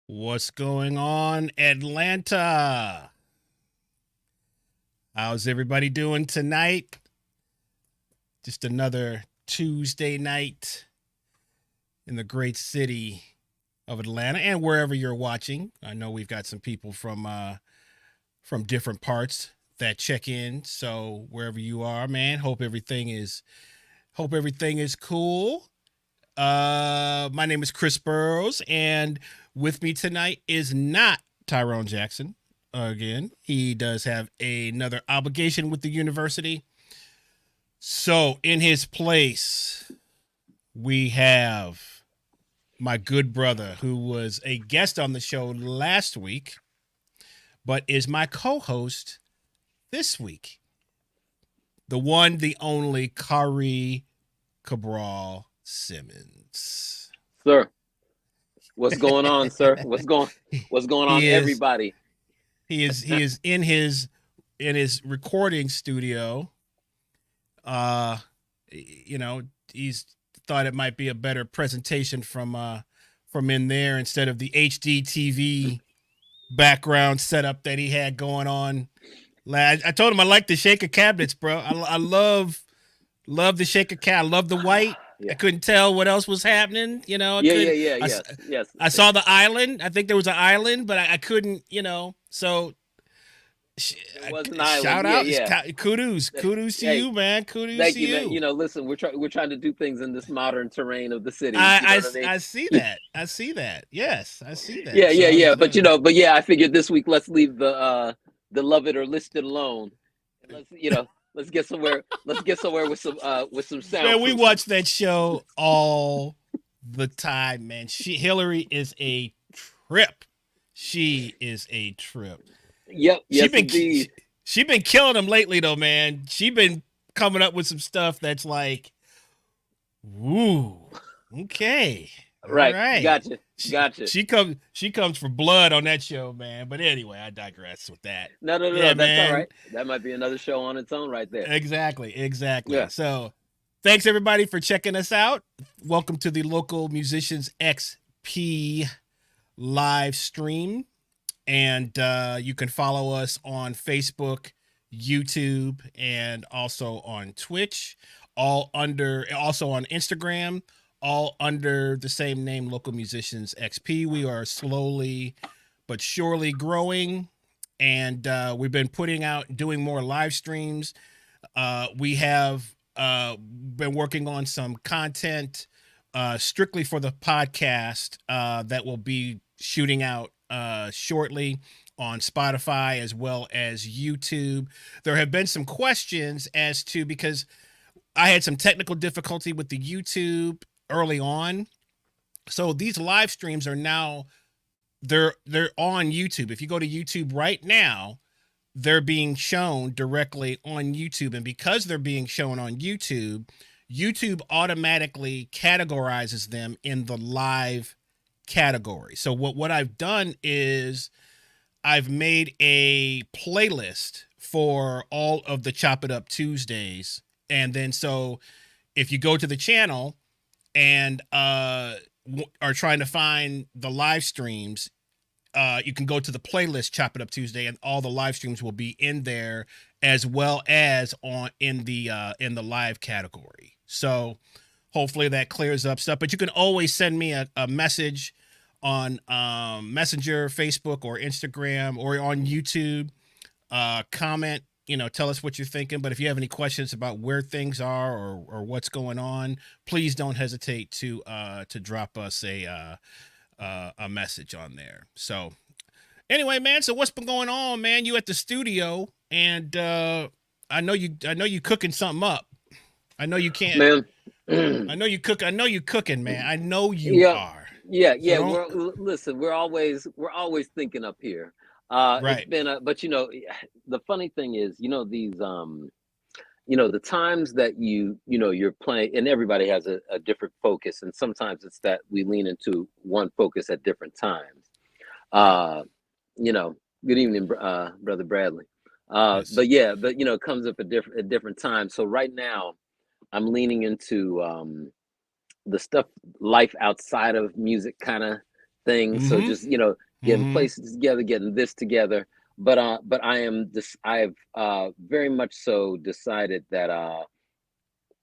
What's going on, Atlanta? How's everybody doing tonight? Just another Tuesday night in the great city of Atlanta and wherever you're watching. I know we've got some people from different parts that check in. So wherever you are, man, hope everything is cool. My name is Chris Burroughs, and with me tonight is not Tyrone Jackson. Again, he does have another obligation with the university. So, in his place, we have my good brother who was a guest on the show last week, but is my co host this week. The one, the only Khari Simmons. Sir, what's going on, sir? What's going on, he is everybody? he is in his recording studio. Uh he's thought it might be a better presentation from in there instead of the HD TV background setup that he had going on. I told him I like the shaker cabinets, bro. I love the shaker cat. I love the white. I Yeah, couldn't tell what else was happening. I yeah, yeah, couldn't. yeah. I, Yes, yes. I saw the island. I think there was an island, but I couldn't. So It was an island. shout Yeah, out, yeah. kudos to Hey, you, man. Kudos thank to you, man. you. Listen, we're trying to do things in this modern terrain of the city. I, You know I what I mean? I see that. I see that. Yes, I see Yeah, that. yeah, So yeah. But yeah, I figured this week let's leave the love it or list it alone, and let's get somewhere. Let's get somewhere with some man, we soundproofing. watch that show all the time, man. Hillary is a trip. She is a trip. Yep, She yes, been indeed. she been killing them lately though, man. She been coming up with some stuff that's like, woo, okay, all Right, right. gotcha, She gotcha. she comes for blood on that show, man. But anyway, I digress with that. No, no, no, Yeah, no. That's all man. right. That might be another show on its own right there. Exactly. Yeah. So, thanks everybody for checking us out. Welcome to the Local Musicians XP live stream. And you can follow us on Facebook, YouTube, and also on Twitch, also on Instagram, all under the same name, Local Musicians XP. We are slowly but surely growing, and we've been doing more live streams. We have been working on some content strictly for the podcast that will be shooting out shortly on Spotify as well as YouTube. There have been some questions as to, because I had some technical difficulty with the YouTube early on. So these live streams are now they're on YouTube. If you go to YouTube right now, they're being shown directly on YouTube. And because they're being shown on YouTube, YouTube automatically categorizes them in the live category. So what I've done is I've made a playlist for all of the Chop It Up Tuesdays. And then so if you go to the channel and are trying to find the live streams, you can go to the playlist Chop It Up Tuesday, and all the live streams will be in there as well as in the live category. So hopefully that clears up stuff. But you can always send me a message on Messenger, Facebook, or Instagram, or on YouTube. Comment, tell us what you're thinking. But if you have any questions about where things are or what's going on, please don't hesitate to drop us a message on there. So anyway, man, so what's been going on, man? You at the studio, and I know you cooking something up. I know you can't. Man. I know you cook. I know you cooking, man. I know you Yeah, are. yeah, So yeah. don't. Listen, we're always thinking up here. It's Right. been a but the funny thing is, these the times that you're playing, and everybody has a different focus, and sometimes it's that we lean into one focus at different times. Right. Uh, you know, Good evening, brother Bradley. Yes. But yeah, but it comes up at different times. So right now, I'm leaning into the stuff, life outside of music, kind of thing. So Mm-hmm. just, you know, getting Mm-hmm. places together, getting this together. But I am this. I've very much so decided that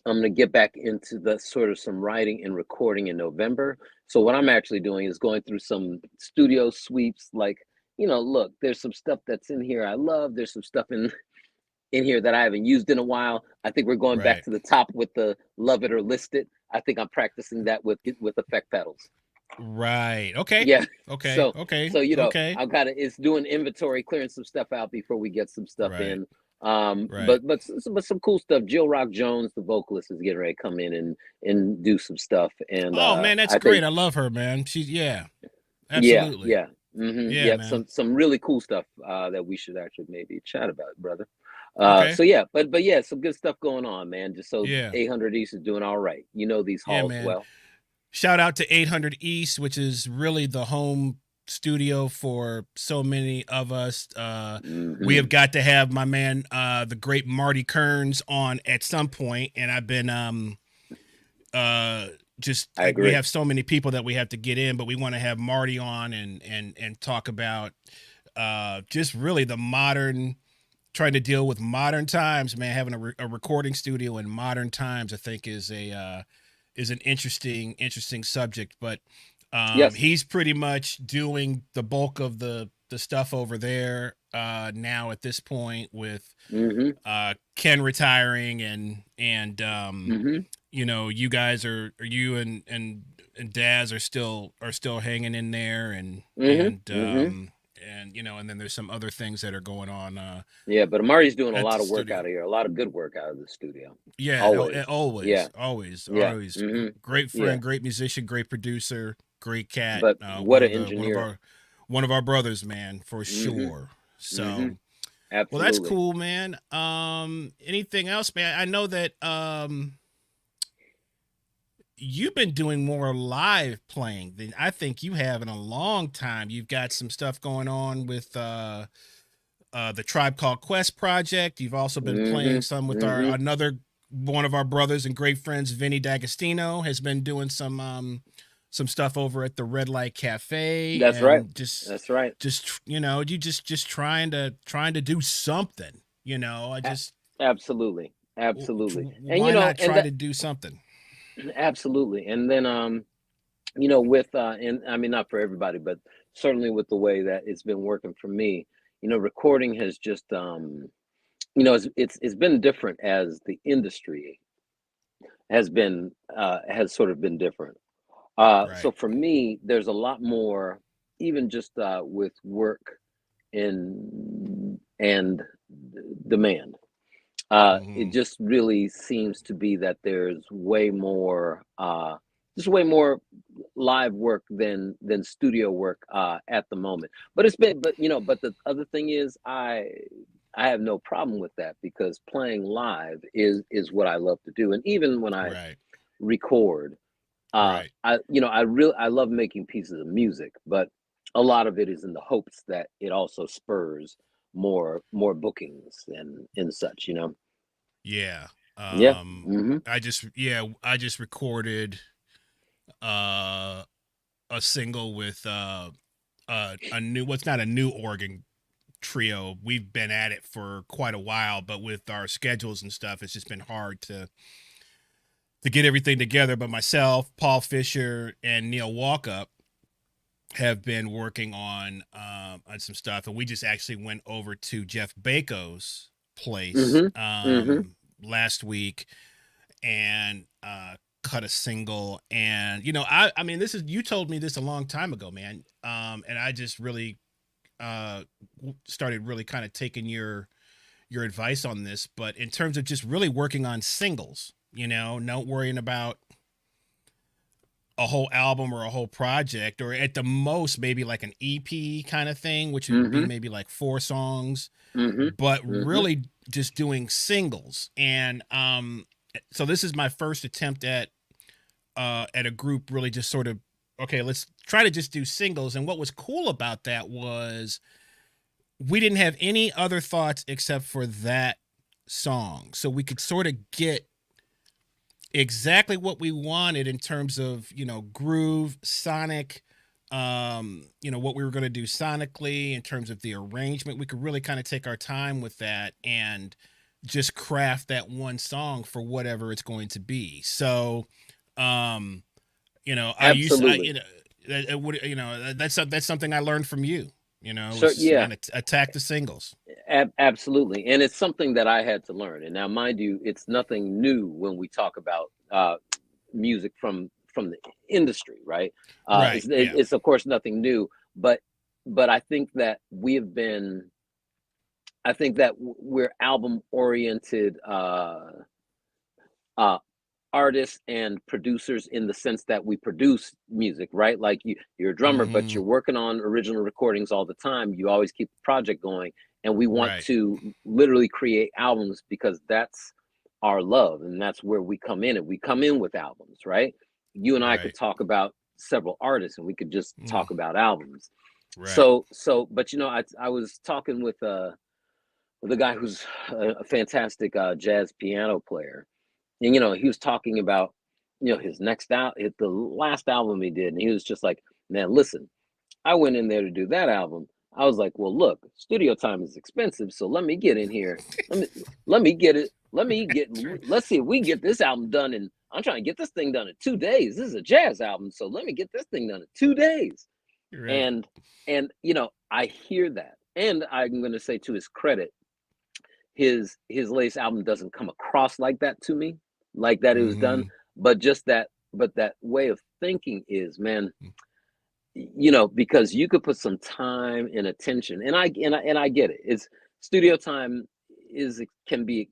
I'm gonna get back into the sort of some writing and recording in November. So what I'm actually doing is going through some studio sweeps. Like, you know, look, there's some stuff that's in here I love. There's some stuff in here that I haven't used in a while. I think we're going back Right. to the top with the love it or list it. I think I'm practicing that with effect pedals. Right. Okay. Yeah. Okay. So Okay. so you know, Okay. I've got to it's doing inventory, clearing some stuff out before we get some stuff Right. in. Right. But some cool stuff. Jill Rock Jones, the vocalist, is getting ready to come in and do some stuff. And Oh man, that's I think great. I love her, man. She's yeah, yeah, absolutely. yeah. Yeah, Yep, man. some really cool stuff that we should actually maybe chat about, brother. Okay. So yeah, but yeah, some good stuff going on, man. Just so Yeah. 800 East is doing all right. You know these Yeah, halls man. well. Shout out to 800 East, which is really the home studio for so many of us. We Hmm. have got to have my man, the great Marty Kearns, on at some point, and I've been uh just I we agree. have so many people that we have to get in, but we want to have Marty on and talk about just really the modern, trying to deal with modern times, man. Having a recording studio in modern times, I think, is an interesting subject. But Yes. he's pretty much doing the bulk of the stuff over there now at this point, with Hmm. Ken retiring, and Hmm. you know, you guys are you and Daz are still hanging in there, Hmm. Hmm. and you know, and then there's some other things that are going on Yeah, but Amari's doing a at the lot of work out studio. of here, a lot of good work out of the studio. Yeah, Always. Yeah. always. Yeah. Hmm. Great Yeah. friend, great musician, great producer, great cat. But what an engineer. One of our brothers, man, for Hmm. sure. Hmm. So, well, that's Absolutely. cool, man. Anything else, man? I know that you've been doing more live playing than I think you have in a long time. You've got some stuff going on with the Tribe Called Quest project. You've also been playing Hmm. some with our Hmm. another one of our brothers and great friends, Vinny D'Agostino, has been doing some stuff over at the Red Light Cafe, That's right. and That's right. just you know, you just trying to do something. You know, I A- just Absolutely. Absolutely. And you why know, not and try that to do something? absolutely. And then you know, with and I mean not for everybody, but certainly with the way that it's been working for me, you know, recording has just you know, it's been different as the industry has sort of been different. So Right. for me, there's a lot more, even just with work and demand. It Hmm. just really seems to be that there's way more, just way more live work than studio work at the moment. But you know, but the other thing is, I have no problem with that because playing live is what I love to do, and even when I Right. record, Right. I you know I love making pieces of music, but a lot of it is in the hopes that it also spurs more bookings and such, you know. Yeah. Yeah. Hmm. I just recorded uh a single with a new, what's not a new organ trio. We've been at it for quite a while, but with our schedules and stuff, it's just been hard to get everything together. But myself, Paul Fisher, and Neil Walkup have been working on some stuff, and we just actually went over to Jeff Baco's place Hmm. Hmm. last week, and cut a single. And you know, I mean, this is, you told me this a long time ago, man, and I just really uh started really kind of taking your advice on this. But in terms of just really working on singles, you know, not worrying about a whole album or a whole project, or at the most maybe like an EP kind of thing, which would be Hmm. maybe like 4 songs, Hmm. but Hmm. really just doing singles. And so this is my first attempt at a group really just sort of, okay, let's try to just do singles. And what was cool about that was we didn't have any other thoughts except for that song. So we could sort of get exactly what we wanted in terms of, you know, groove, sonic, what we were going to do sonically in terms of the arrangement. We could really kind of take our time with that and just craft that one song for whatever it's going to be. So, um, I used to, Absolutely. that's something I learned from you. So It's yeah, man, attack the singles. absolutely. And it's something that I had to learn. And now, mind you, it's nothing new when we talk about music from the industry, right? Right. Yeah. It's of course nothing new, but I think that we have been. I think that we're album oriented uh, artists and producers in the sense that we produce music, right? Like you're a drummer, but Mm-hmm. you're working on original recordings all the time. You always keep the project going, and we want Right. to literally create albums because that's our love, and that's where we come in. And we come in with albums, right? You and I could Right. talk about several artists, and we could just Mm, talk about albums. right. But I was talking with a guy who's a fantastic jazz piano player, and he was talking about his next out the last album he did, and he was just like, man, listen, I went in there to do that album. I was like, well, look, studio time is expensive, so let me get in here. let me let me get it let me get Sure. let's see if we can get this album done, and I'm trying to get this thing done in 2 days. This is a jazz album, so let me get this thing done in 2 days. Right. And I hear that, and I'm going to say, to his credit, his latest album doesn't come across like that to me, like that it was done, Mm-hmm. but that way of thinking is, man, because you could put some time and attention, and I get it. It's studio time is can be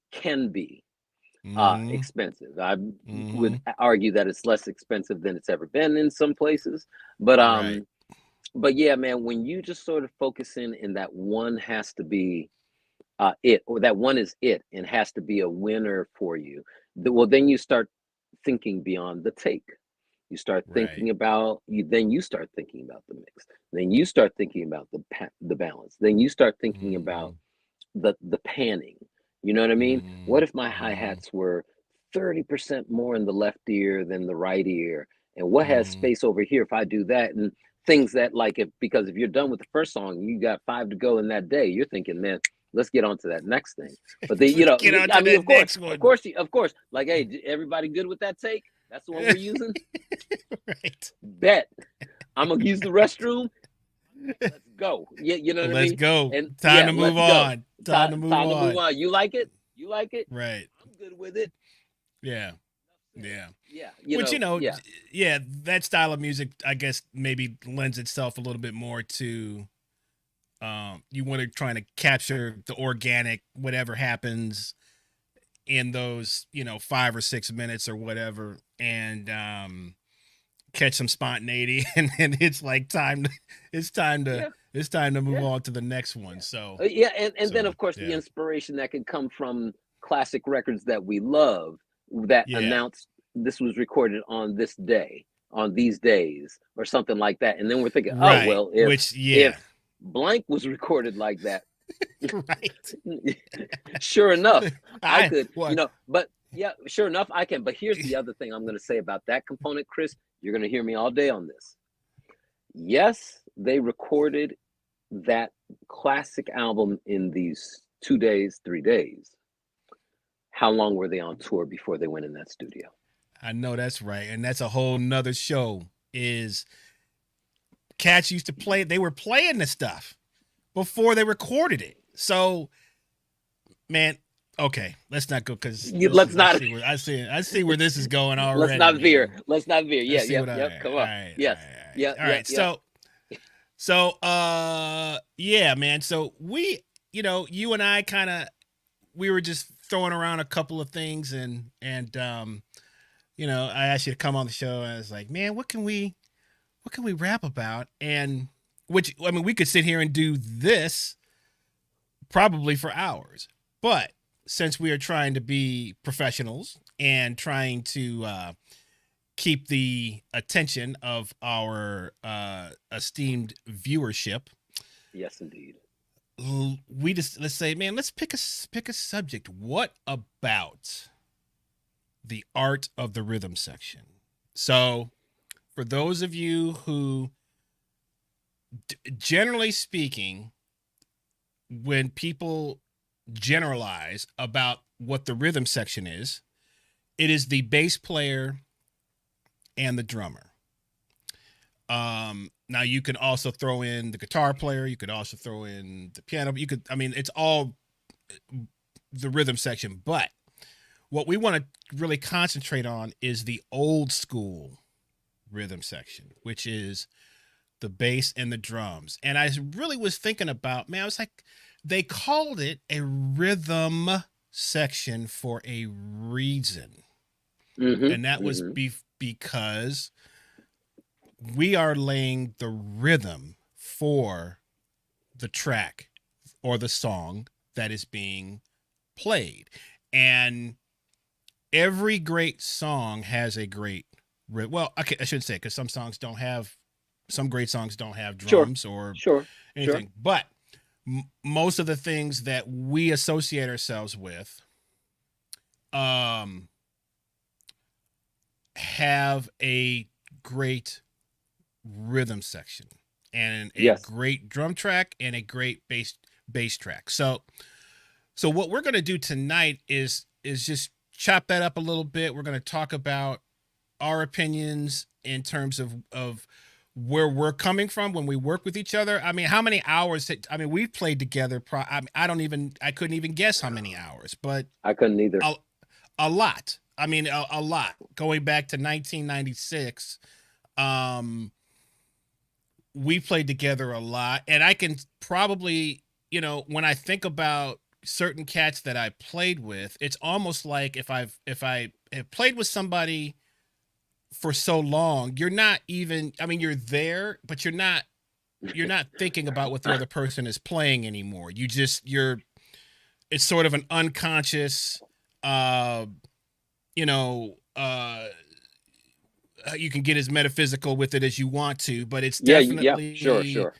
Mm-hmm. expensive. I Mm-hmm. would argue that it's less expensive than it's ever been in some places, but Right. yeah, man, when you just sort of focus in that one has to be it, or that one is it and has to be a winner for you, well, then you start thinking beyond the take. You start Right. thinking about you start thinking about the mix. Then you start thinking about the balance. Then you start thinking Mm-hmm. about the panning. You know what I mean? What if my Mm-hmm. hi-hats were 30% more in the left ear than the right ear? And what has Mm-hmm. space over here if I do that? And things that, like, because if you're done with the first song, you got five to go in that day, you're thinking, man, let's get on to that next thing. But Let's get on I to mean, that next one. of course, like, hey, everybody good with that take? That's the one we're using? Right. Bet. I'm gonna use the restroom. Let's go. Yeah, you know what I Let's mean? go. And Time yeah, to move let's go. on. Time to move Time to move on. on. You like it? You like it? Right. I'm good with it. Yeah. Enough said. Yeah. Yeah, Which, yeah. yeah, that style of music, I guess, maybe lends itself a little bit more to you want to try to capture the organic whatever happens in those 5 or 6 minutes or whatever, and catch some spontaneity, and it's like it's time to Yeah, it's time to move yeah, on to the next one. yeah. So Yeah, and then, so of course, the yeah. inspiration that can come from classic records that we love, that Yeah. announce this was recorded on this day, on these days, or something like that. And then we're thinking, oh Right. well, Which, yeah. if blank was recorded like that, Right. sure enough, I I could, what but yeah, sure enough, I can. But here's the other thing I'm going to say about that component, Chris. You're going to hear me all day on this. Yes, they recorded that classic album in these 2 days, 3 days. How long were they on tour before they went in that studio? I know that's right, and that's a whole nother show. Is cats used to play? They were playing the stuff before they recorded it. So, man, okay, let's not go because this Let's is. I not see where I see where this is going let's already, not veer. man. Let's not veer. I Yeah, see yep, what I. yep. All Come on. right, all Yes. right, Yeah, all yeah, right. yeah. Yeah, man. So you and I kind of we were just throwing around a couple of things, and I asked you to come on the show, and I was like, man, what can we rap about? And which I mean, we could sit here and do this probably for hours, but since we are trying to be professionals and trying to keep the attention of our esteemed viewership, Yes, indeed. we just let's say, man, let's pick a subject. What about the art of the rhythm section? So, for those of you who Generally speaking, when people generalize about what the rhythm section is, it is the bass player and the drummer. Now you can also throw in the guitar player. You could also throw in the piano. You could, I mean, it's all the rhythm section. But what we want to really concentrate on is the old school rhythm section, which is the bass and the drums. And I really was thinking about, man, I was like, they called it a rhythm section for a reason. Mm-hmm. And that was Mm-hmm. because we are laying the rhythm for the track or the song that is being played. And every great song has a great well, okay, I shouldn't say, because some great songs don't have Sure. drums or Sure. Sure. anything, but most of the things that we associate ourselves with um have a great rhythm section and a Yes. great drum track and a great bass track. So what we're going to do tonight is just chop that up a little bit. We're going to talk about our opinions in terms of where we're coming from when we work with each other. I mean, how many hours? I mean, we've played together. I couldn't even guess how many hours, but I couldn't either. a, a lot. I mean, a lot. Going back to 1996, um, we played together a lot, and I can probably, when I think about certain cats that I played with, it's almost like if I have played with somebody for so long, you're not even, I mean, you're there, but you're not thinking about what the other person is playing anymore. It's sort of an unconscious, uh you know uh you can get as metaphysical with it as you want to, but Yeah. Yeah. Sure. Sure.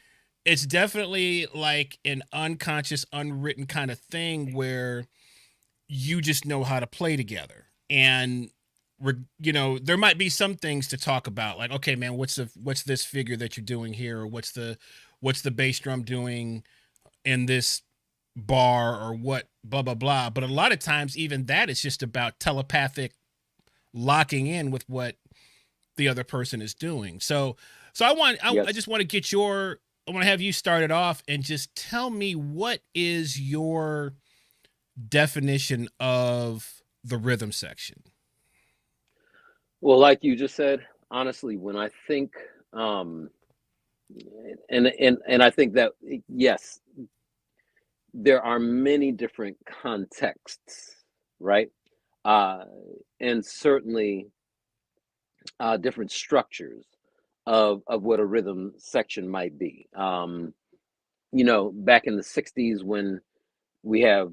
it's definitely like an unconscious, unwritten kind of thing where you just know how to play together. And there might be some things to talk about, like, okay, man, what's this figure that you're doing here, or what's the bass drum doing in this bar, or what, blah blah blah. But a lot of times, even that is just about telepathic locking in with what the other person is doing. So I Yes. just want to I want to have you start it off and just tell me, what is your definition of the rhythm section? Well, like you just said, honestly, when I think, um, and I think that yes, there are many different contexts, right? Uh, and certainly different structures of what a rhythm section might be. Back in the '60s when we have,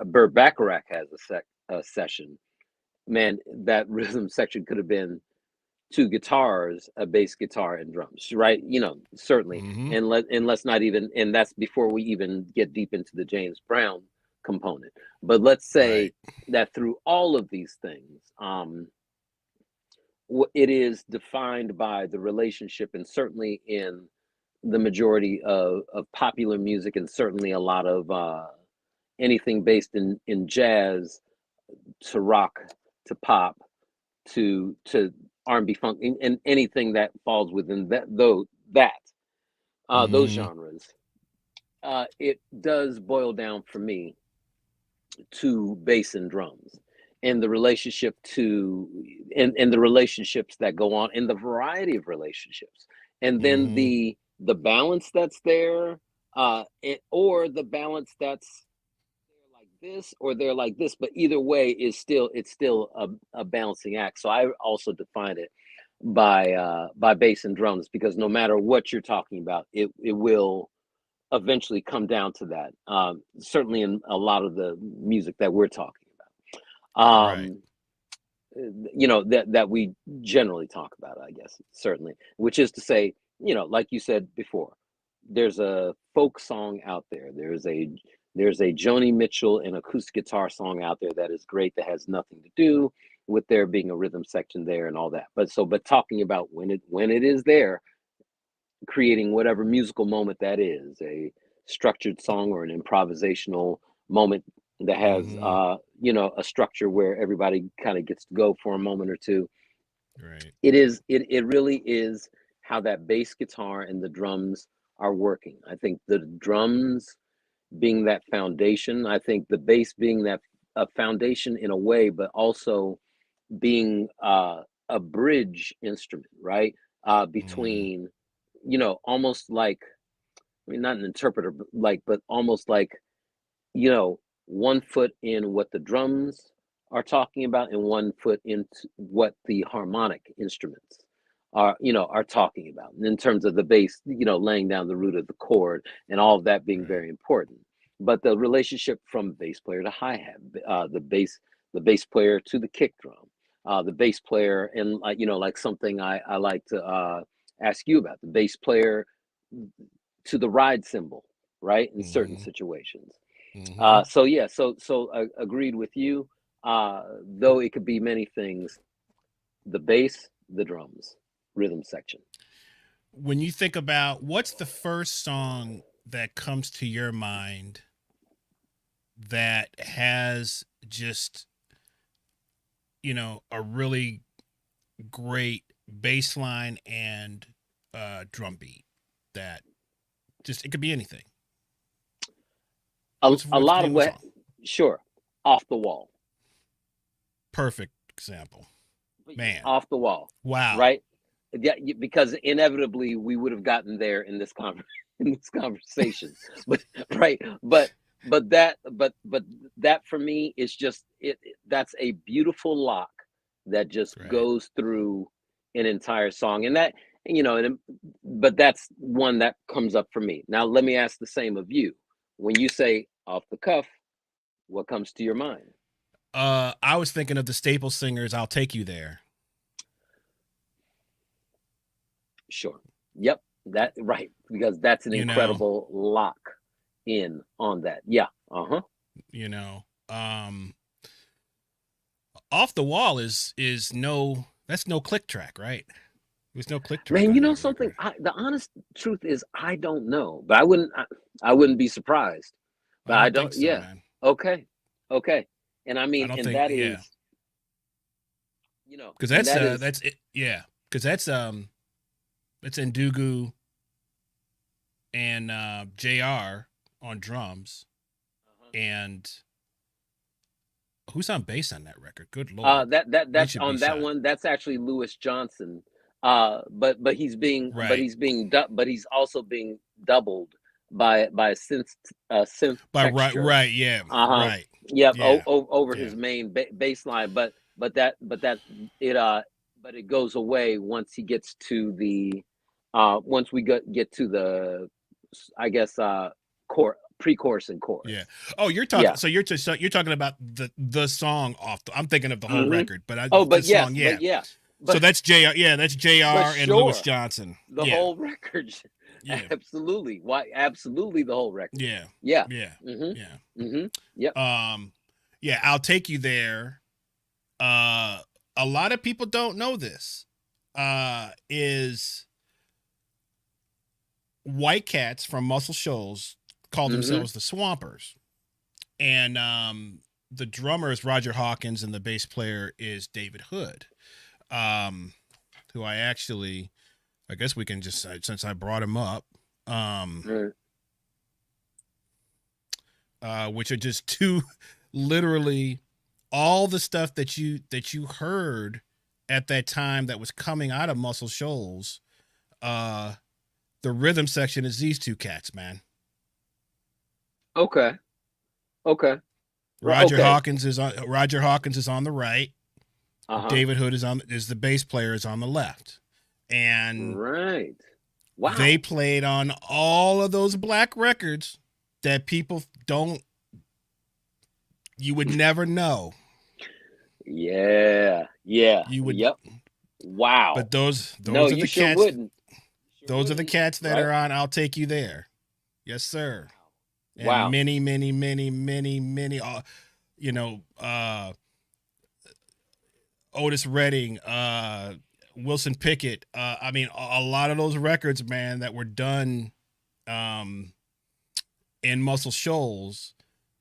Burt Bacharach has a session. Man, that rhythm section could have been two guitars, a bass guitar, and drums, right? Certainly, Mm-hmm. and let's not even, and that's before we even get deep into the James Brown component. But let's Right. say that through all of these things, it is defined by the relationship, and certainly in the majority of popular music, and certainly a lot of anything based in jazz to rock to pop to R&B funk, and anything that falls within those Mm-hmm. genres. It does boil down for me to bass and drums, and the relationship to and the relationships that go on, and the variety of relationships, and then Mm-hmm. the balance that's there, or the balance that's they're like this or they're like this, but either way is still, it's still a balancing act. So I also define it by bass and drums, because no matter what you're talking about, it will eventually come down to that. Certainly in a lot of the music that we're talking about. Right. That we generally talk about, I guess, certainly, which is to say, like you said before, there's a folk song out there. There's a Joni Mitchell and acoustic guitar song out there that is great, that has nothing to do with there being a rhythm section there and all that. But talking about when it is there, creating whatever musical moment that is, a structured song or an improvisational moment that has Mm-hmm. a structure where everybody kind of gets to go for a moment or two. Right. It really is how that bass guitar and the drums are working. I think the drums being that foundation, I think the bass being that a foundation in a way, but also being a bridge instrument, right? Mm-hmm. Between, almost like, I mean, not an interpreter, but almost like, you know, one foot in what the drums are talking about and one foot into what the harmonic instruments are talking about in terms of the bass, laying down the root of the chord and all of that being Right. very important. But the relationship from bass player to hi-hat, the bass player to the kick drum, the bass player, and like something I like to ask you about, the bass player to the ride cymbal, right? In certain Mm-hmm. situations. Mm-hmm. So yeah, agreed with you. Though it could be many things: the bass, the drums, rhythm section. When you think about what's the first song that comes to your mind that has just, a really great bass line and drum beat that just it could be anything. A What's the lot of name of the what, song? sure, off the wall, Perfect example. Man. off the wall, Wow. right? Yeah, because inevitably we would have gotten there in this in this conversation, but right, but that for me is just that's a beautiful lock that just Right. goes through an entire song, and that but that's one that comes up for me. Now let me ask the same of you. When you say off the cuff, what comes to your mind? I was thinking of the Staple Singers, I'll Take You There. Sure. Yep. That right, because that's an You know, incredible lock in on that. Yeah. Uh-huh. you know. Um Off the Wall is no that's no click track, right? There's no click track Man, you on know that something? record. The honest truth is I don't know, but I wouldn't be surprised. I But I don't think don't, so, yeah. man. Okay. Okay. And I I mean, don't and think that yeah. is, Cuz and that is that's it. Yeah. Cuz that's Ndugu and JR on drums uh-huh. and who's on bass on that record? Good lord. They That's should be on that shot. one. That's actually Lewis Johnson. Right. but he's also being doubled by a synth texture. Right, yeah. Uh-huh. Right. Yep, Yeah. over Yeah. his main bass line, but that it but it goes away once he gets to the once we get to the I guess core pre-chorus and Yeah. chorus. Oh, you're talking. Yeah. So you're talking about the song off. I'm thinking of the whole Hmm. record, but Oh, the but song, yes, yeah. but So that's Jr. Yeah, that's but Jr. and Lewis sure, Johnson. the Yeah. whole record. Yeah. Absolutely. Why? Absolutely, the whole record. Yeah. Yeah. Yeah. Mm-hmm. Yeah. Mm-hmm. Yep. Yeah. I'll Take You There. Uh, a lot of people don't know this. Is White Cats from Muscle Shoals call Mm-hmm. themselves the Swampers, and the drummer is Roger Hawkins, and the bass player is David Hood. Um, who I guess we can just since I brought him up, um, Mm. which are just two, literally, all the stuff that you heard at that time that was coming out of Muscle Shoals. Uh, the rhythm section is these two cats, man. Okay. Okay. Right. Okay. Roger Hawkins is on the right. Uh-huh. David Hood is the bass player is on the left, and Right. they Wow. played on all of those black records that people don't you would never know. Yeah. Yeah. You would Yep. Wow. but No, those are you the sure cats wouldn't. Sure those are the wouldn't. cats that Right? are on I'll Take You There. Yes, sir. And Wow. many you know Otis Redding, Wilson Pickett. I mean, a lot of those records, man, that were done um, in Muscle Shoals,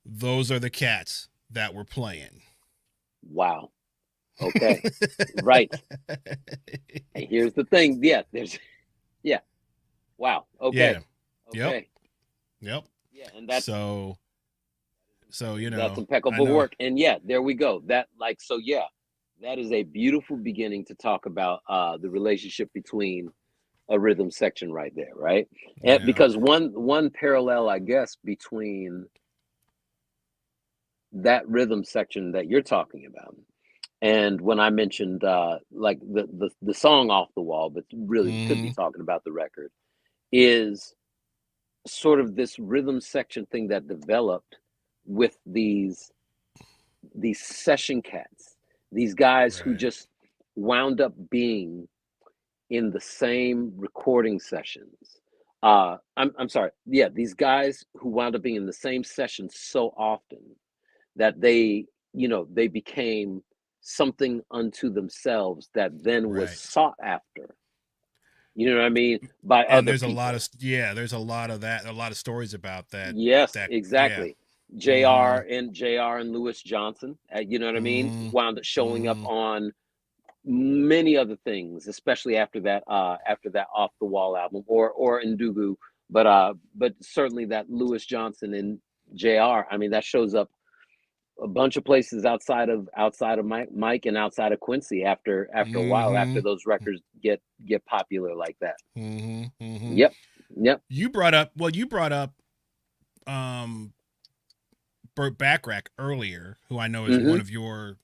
those are the cats that were playing. Wow. Okay. Right. And here's the thing. Yeah, there's yeah. Wow. Yeah. Okay. Yep. Okay. Yep. Yeah, and So that's I impeccable know. work. And yeah, there we go. That like so yeah, that is a beautiful beginning to talk about the relationship between a rhythm section right there, right? And Yeah. because one parallel, I guess, between that rhythm section that you're talking about and when I mentioned like the song Off the Wall, but really we could be Mm-hmm. talking about the record, is sort of this rhythm section thing that developed with these session cats, these guys who Right. just wound up being in the same recording sessions. I'm sorry, yeah, these guys who wound up being in the same session so often that they became something unto themselves that then was Right. sought after. You know what I mean? By And other there's a lot of people. yeah, there's a lot of that, a lot of stories about that. Yes, That yeah. exactly. Mm-hmm. JR and Lewis Johnson, you know what I mean? Mm-hmm. Wound up showing up Mm-hmm. on many other things, especially after that Off the Wall album or Ndugu, but certainly that Lewis Johnson and JR. I mean, that shows up a bunch of places outside of Mike and outside of Quincy after a while Mm-hmm. after those records get popular like that. Mm-hmm. Mm-hmm. Yep, yep. You brought up um Burt Bacharach earlier, who I know is Mm-hmm. one of your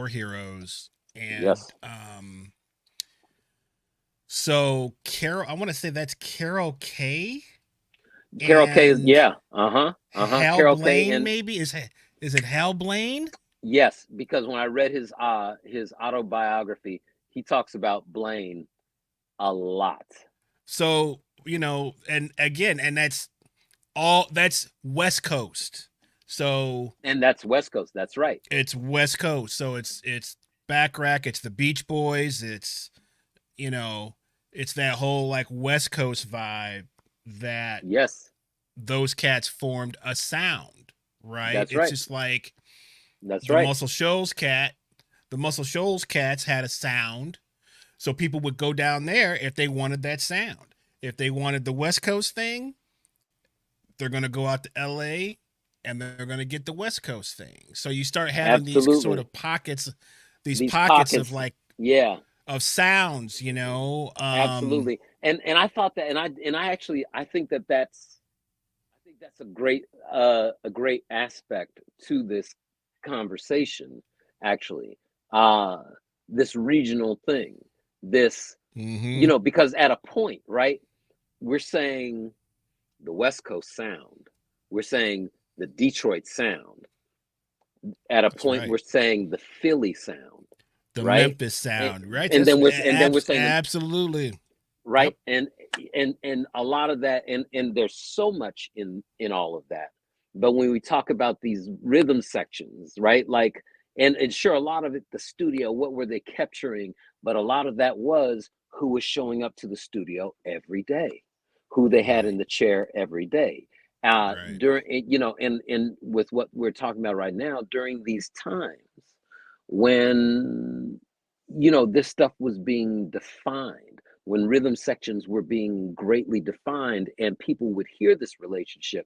heroes. And Yes. so Carol, I want to say that's Carol K Carol K is and yeah. Uh-huh. Hal Carol K Blaine, and maybe is it Hal Blaine? yes, because when I read his autobiography, he talks about Blaine a lot. So and again, and that's West Coast. So And that's West Coast. That's right. it's West Coast. So it's Backrack, it's the Beach Boys, you know, it's that whole like West Coast vibe that Yes, those cats formed a sound, right? that's It's right. just like That's the right. Muscle Shoals the Muscle Shoals cats had a sound. So people would go down there if they wanted that sound. If they wanted the West Coast thing, they're going to go out to LA and they're going to get the West Coast thing. So you start having these sort Absolutely. of pockets, these These pockets of pockets. like Yeah, of sounds, absolutely. And I thought that and I actually I think that's a great aspect to this conversation actually. Uh this regional thing. This mm-hmm, because at a point, right? We're saying the West Coast sound. We're saying the Detroit sound. At a that's point, right. we're saying the Philly sound, The right? Memphis And, sound, right? and That's then we're saying the absolutely. right, Yep. and a lot of that, and there's so much in all of that. But when we talk about these rhythm sections, right, like, and sure, a lot of it, the studio, what were they capturing? But a lot of that was who was showing up to the studio every day, who they had in Right. the chair every day. Right. And with what we're talking about right now, during these times when this stuff was being defined, when rhythm sections were being greatly defined, and people would hear this relationship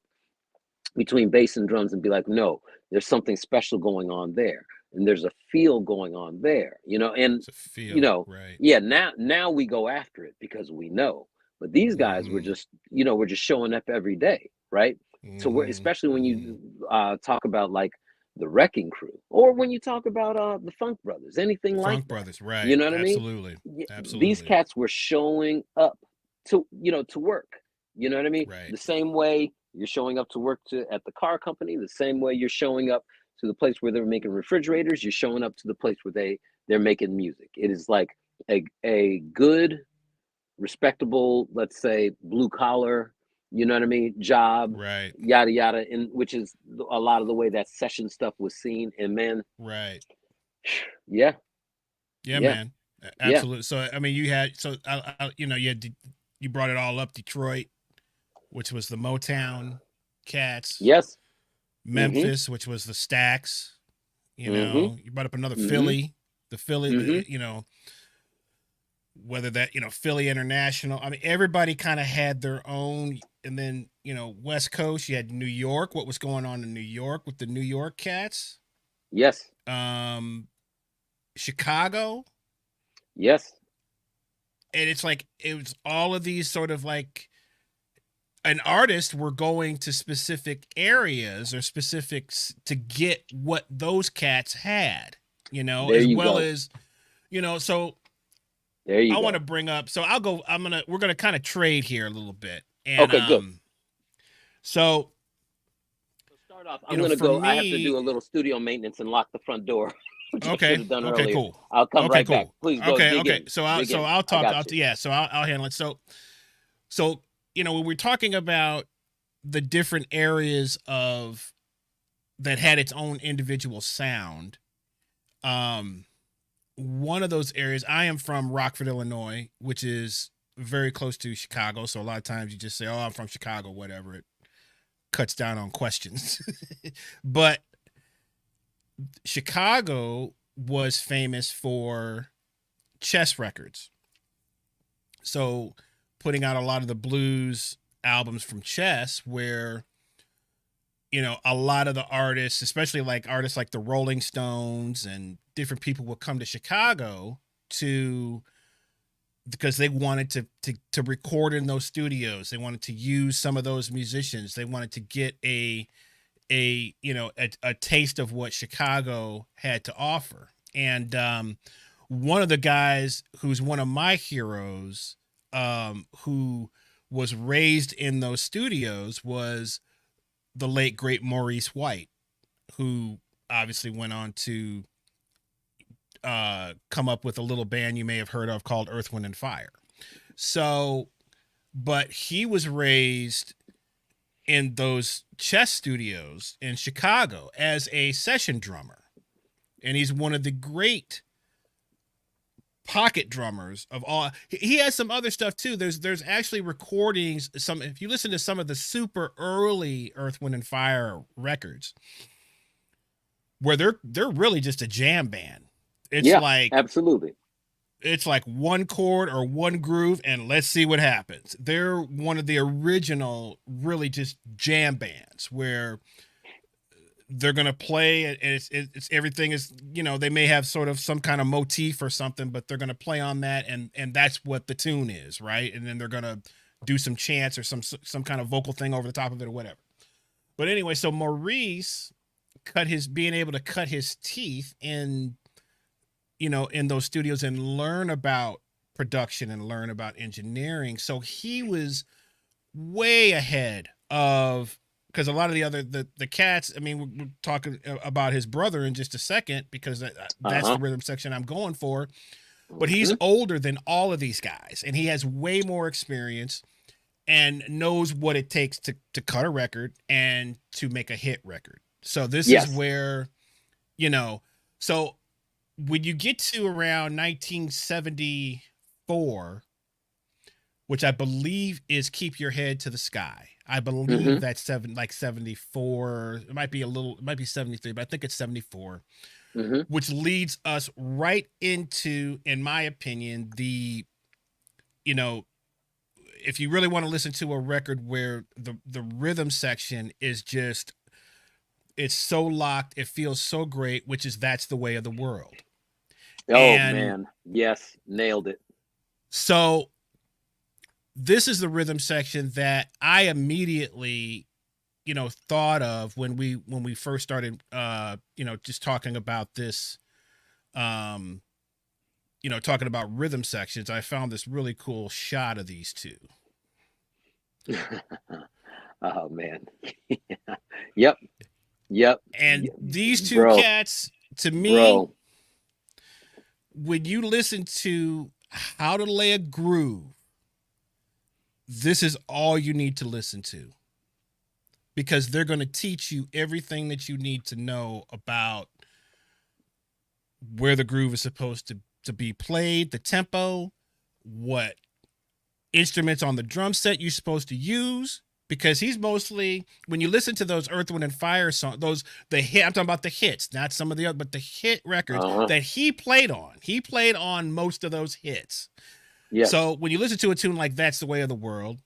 between bass and drums and be like, no, there's something special going on there, and there's a feel going on there, and It's a you feel. know Right. yeah, now we go after it because we know. But these guys were Mm-hmm. just were just showing up every day, right? So we're Mm-hmm. especially when Mm-hmm. you talk about like the Wrecking Crew, or when you talk about the Funk Brothers, anything like Funk that. Brothers. You Right. know what I mean? Absolutely. These Absolutely. cats were showing up to work. You know what I mean? Right. The same way you're showing up to work at the car company, the same way you're showing up to the place where they're making refrigerators, you're showing up to the place where they're making music. It is like a good, respectable, let's say blue collar, you know what I mean, job, Right. yada yada, and which is a lot of the way that session stuff was seen. And man, Right. yeah, Yeah, yeah, man. Yeah. Absolutely. So I mean, you had you know, you brought it all up. Detroit, which was the Motown Cats. Yes. Mm-hmm. Memphis, which was the Stax. You Mm-hmm. know, you brought up another Mm-hmm. Philly, the Philly. Mm-hmm. You know, whether that, you know, Philly International. I mean, everybody kind of had their own. And then, you know, West Coast, you had New York. What was going on in New York with the New York Cats? Yes. Um, Chicago, Yes. and it's like it was all of these sort of like an artist were going to specific areas or specifics to get what those cats had, you know, There as you well go. as, you know, so There you I want to go. bring up, so we're going to kind of trade here a little bit. And, Okay, good. so, So start off. you I'm know, gonna for go. I have to do me, a little studio maintenance and lock the front door, which I should okay, have done okay, earlier. cool. I'll come Okay, right back. cool. Please go Okay, dig okay. in. So Dig in. I'll I talk, got you. yeah, so I'll handle it. So, you know, when we're talking about the different areas of that had its own individual sound. Um, One of those areas, I am from Rockford, Illinois, which is very close to Chicago. So a lot of times you just say, "Oh, I'm from Chicago," whatever. It cuts down on questions. But Chicago was famous for chess records. So putting out a lot of the blues albums from chess, where, you know, a lot of the artists, especially like artists like the Rolling Stones and different people, would come to Chicago to because they wanted to record in those studios. They wanted to use some of those musicians. They wanted to get a you know a taste of what Chicago had to offer. And one of the guys who's one of my heroes, who was raised in those studios, was the late great Maurice White, who obviously went on to come up with a little band you may have heard of called Earth, Wind, and Fire. So, but he was raised in those chess studios in Chicago as a session drummer. And he's one of the great pocket drummers of all. He has some other stuff too. There's actually recordings. Some, if you listen to some of the super early Earth, Wind, and Fire records, where they're really just a jam band. It's Yeah, like absolutely. it's like one chord or one groove, and let's see what happens. They're one of the original, really just jam bands where they're gonna play, and it's everything is, you know, they may have sort of some kind of motif or something, but they're gonna play on that, and that's what the tune is, right? And then they're gonna do some chants or some kind of vocal thing over the top of it or whatever. But anyway, so Maurice being able to cut his teeth in, you know, in those studios and learn about production and learn about engineering. So he was way ahead of, because a lot of the other the cats. I mean, we're talking about his brother in just a second, because that's Uh-huh. the rhythm section I'm going for. But he's Mm-hmm. older than all of these guys, and he has way more experience and knows what it takes to cut a record and to make a hit record. So this is Yes. where, you know, so when you get to around 1974, which I believe is Keep Your Head to the Sky. I believe Mm-hmm. that's 74. It might be 73, but I think it's 74, Mm-hmm. which leads us right into, in my opinion, you know, if you really want to listen to a record where the rhythm section is just, it's so locked, it feels so great, which is That's the Way of the World. Oh And man. Yes. Nailed it. so this is the rhythm section that I immediately, you know, thought of when we first started, you know, just talking about this, um, you know, talking about rhythm sections. I found this really cool shot of these two. Oh man. Yep. Yep. And these two Bro. cats, to me, Bro. when you listen to How to Lay a Groove, this is all you need to listen to, because they're going to teach you everything that you need to know about where the groove is supposed to to be played, the tempo, what instruments on the drum set you're supposed to use, because he's mostly, when you listen to those Earth, Wind and Fire songs, the hit, I'm talking about the hits, not some of the other, but the hit records that he played on most of those hits. Yes. So when you listen to a tune like That's the Way of the World,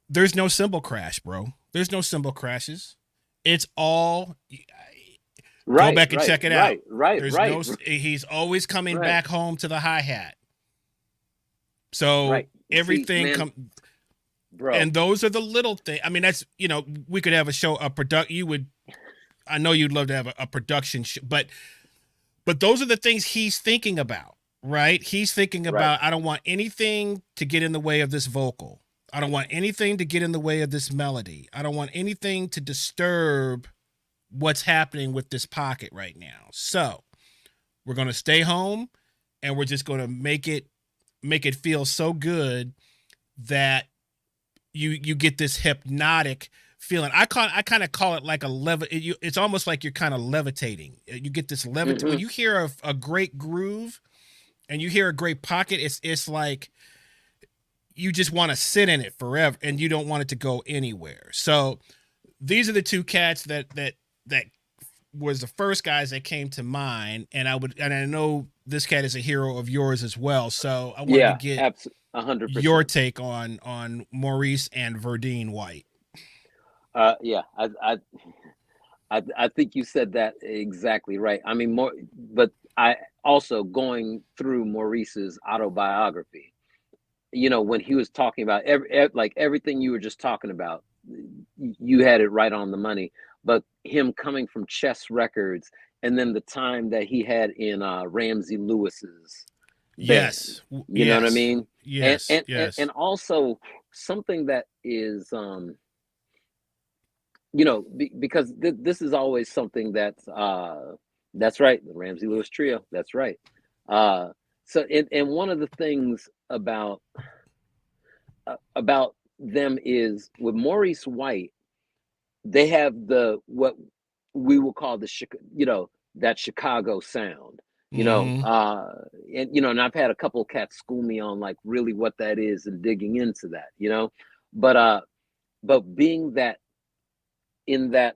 there's no cymbal crash, bro. There's no cymbal crashes. It's all Right, go back and check it out. Right. There's no, he's always coming back home to the hi-hat. So everything bro. And those are the little things. I mean, that's, we could have I know you'd love to have a production show, but those are the things he's thinking about, right? He's thinking about, I don't want anything to get in the way of this vocal. I don't want anything to get in the way of this melody. I don't want anything to disturb what's happening with this pocket right now. So we're going to stay home, and we're just going to make it feel so good that you get this hypnotic feeling. I kind of call it like it's almost like you're kind of levitating. You get this when you hear a great groove and you hear a great pocket, it's like you just want to sit in it forever and you don't want it to go anywhere. So these are the two cats that was the first guys that came to mind, and I know this cat is a hero of yours as well. So I wanted to get 100% your take on Maurice and Verdine White. I think you said that exactly right. I mean, but I also, going through Maurice's autobiography, when he was talking about everything you were just talking about, you had it right on the money. But him coming from Chess Records, and then the time that he had in Ramsey Lewis's band, yes, you know what I mean? Yes, yes. And also something that is, because this is always something that's right, the Ramsey Lewis Trio, that's right. So, and one of the things about them is with Maurice White, they have what we will call that Chicago sound, and and I've had a couple of cats school me on like really what that is and digging into that, but being that in that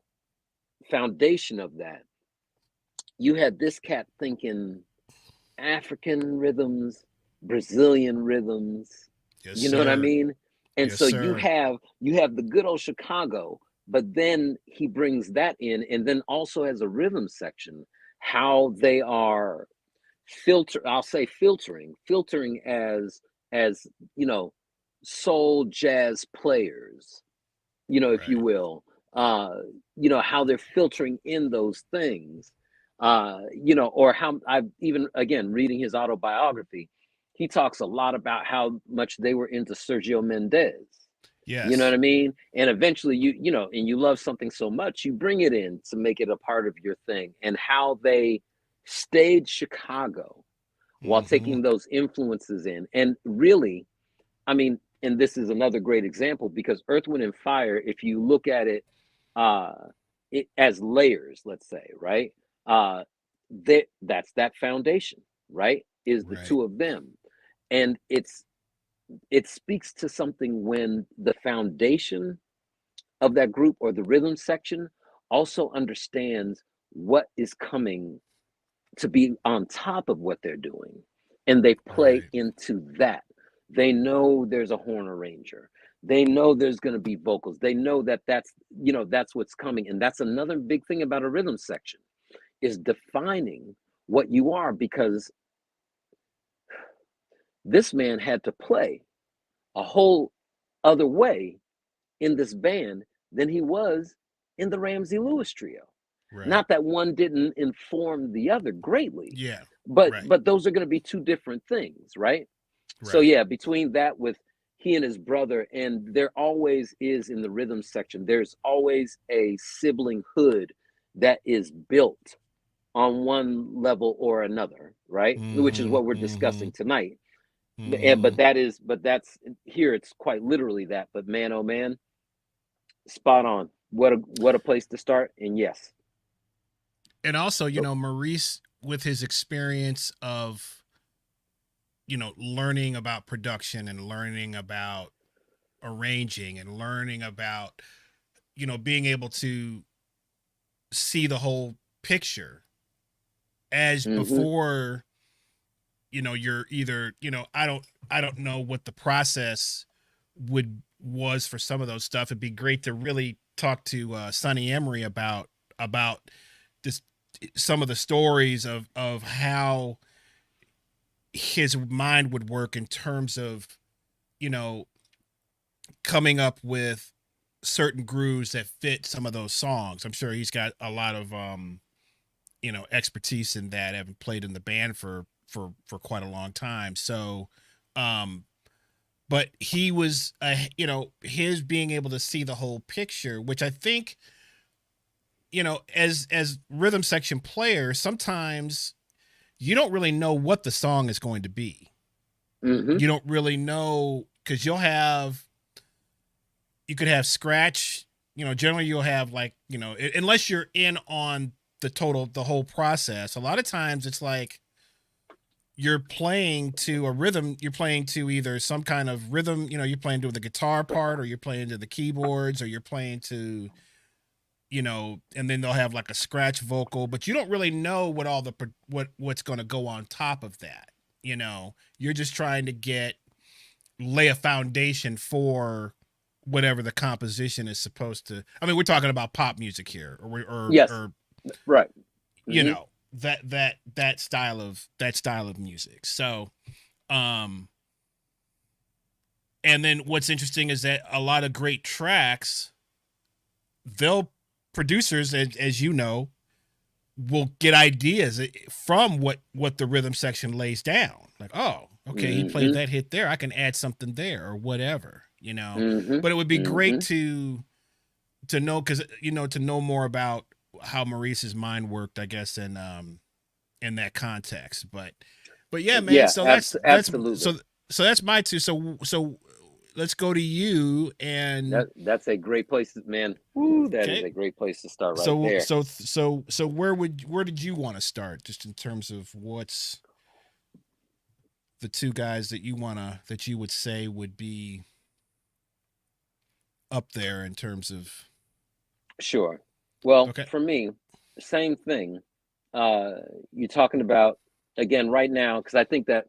foundation of that, you had this cat thinking African rhythms, Brazilian rhythms, you know what I mean? And yes, so sir. you have the good old Chicago, but then he brings that in, and then also has a rhythm section, how they are filtering as soul jazz players, if you will, how they're filtering in those things, or how I've even, again, reading his autobiography, he talks a lot about how much they were into Sergio Mendes. Yes. You know what I mean? And eventually and you love something so much, you bring it in to make it a part of your thing, and how they stayed Chicago while taking those influences in. And really, I mean, and this is another great example, because Earth, Wind and Fire, if you look at it, as layers, let's say, right? That's that foundation, right? Is the two of them. And it speaks to something when the foundation of that group or the rhythm section also understands what is coming to be on top of what they're doing, and they play into that. They know there's a horn arranger, they know there's going to be vocals, they know that's what's coming. And that's another big thing about a rhythm section, is defining what you are, because this man had to play a whole other way in this band than he was in the Ramsey Lewis Trio. Not that one didn't inform the other greatly, but those are going to be two different things, right? So yeah, between that, with he and his brother, and there always is in the rhythm section, there's always a sibling hood that is built on one level or another, right? Which is what we're discussing tonight. But that's here, it's quite literally that. But man, oh man, spot on. What a place to start. And yes. And also, Maurice with his experience of, learning about production and learning about arranging and learning about, being able to see the whole picture as Mm-hmm. before, you're either, I don't know what the process was for some of those stuff. It'd be great to really talk to Sonny Emery about this, some of the stories of how his mind would work in terms of, you know coming up with certain grooves that fit some of those songs. I'm sure he's got a lot of expertise in that, having played in the band for quite a long time. So um but he was his being able to see the whole picture, which I think, as rhythm section players, sometimes you don't really know what the song is going to be. Mm-hmm. You don't really know, because you could have scratch. Generally you'll have, like, unless you're in on the whole process. A lot of times it's like you're playing to a rhythm. You're playing to either some kind of rhythm. You're playing to the guitar part, or you're playing to the keyboards, or you're playing to, and then they'll have like a scratch vocal, but you don't really know what all the what's going to go on top of that. You're just trying to lay a foundation for whatever the composition is supposed to. I mean, we're talking about pop music here, Yes. or Right. you Mm-hmm. know that style of music. So, um, and then what's interesting is that a lot of great tracks, they'll producers, as you know, will get ideas from what the rhythm section lays down. Like, oh, okay, he played Mm-hmm. that hit there, I can add something there, or whatever. Mm-hmm. But it would be great Mm-hmm. to know, because to know more about how Maurice's mind worked, I guess, in that context. But yeah, man. Yeah. So that's Absolutely. so that's my two. So let's go to you. And That's a great place, man. Woo, that is okay. a great place to start right So there. so so where did you want to start, just in terms of what's the two guys that you would say would be up there in terms of. Sure. Well, Okay. for me, same thing. Uh, you're talking about, again, right now, because I think that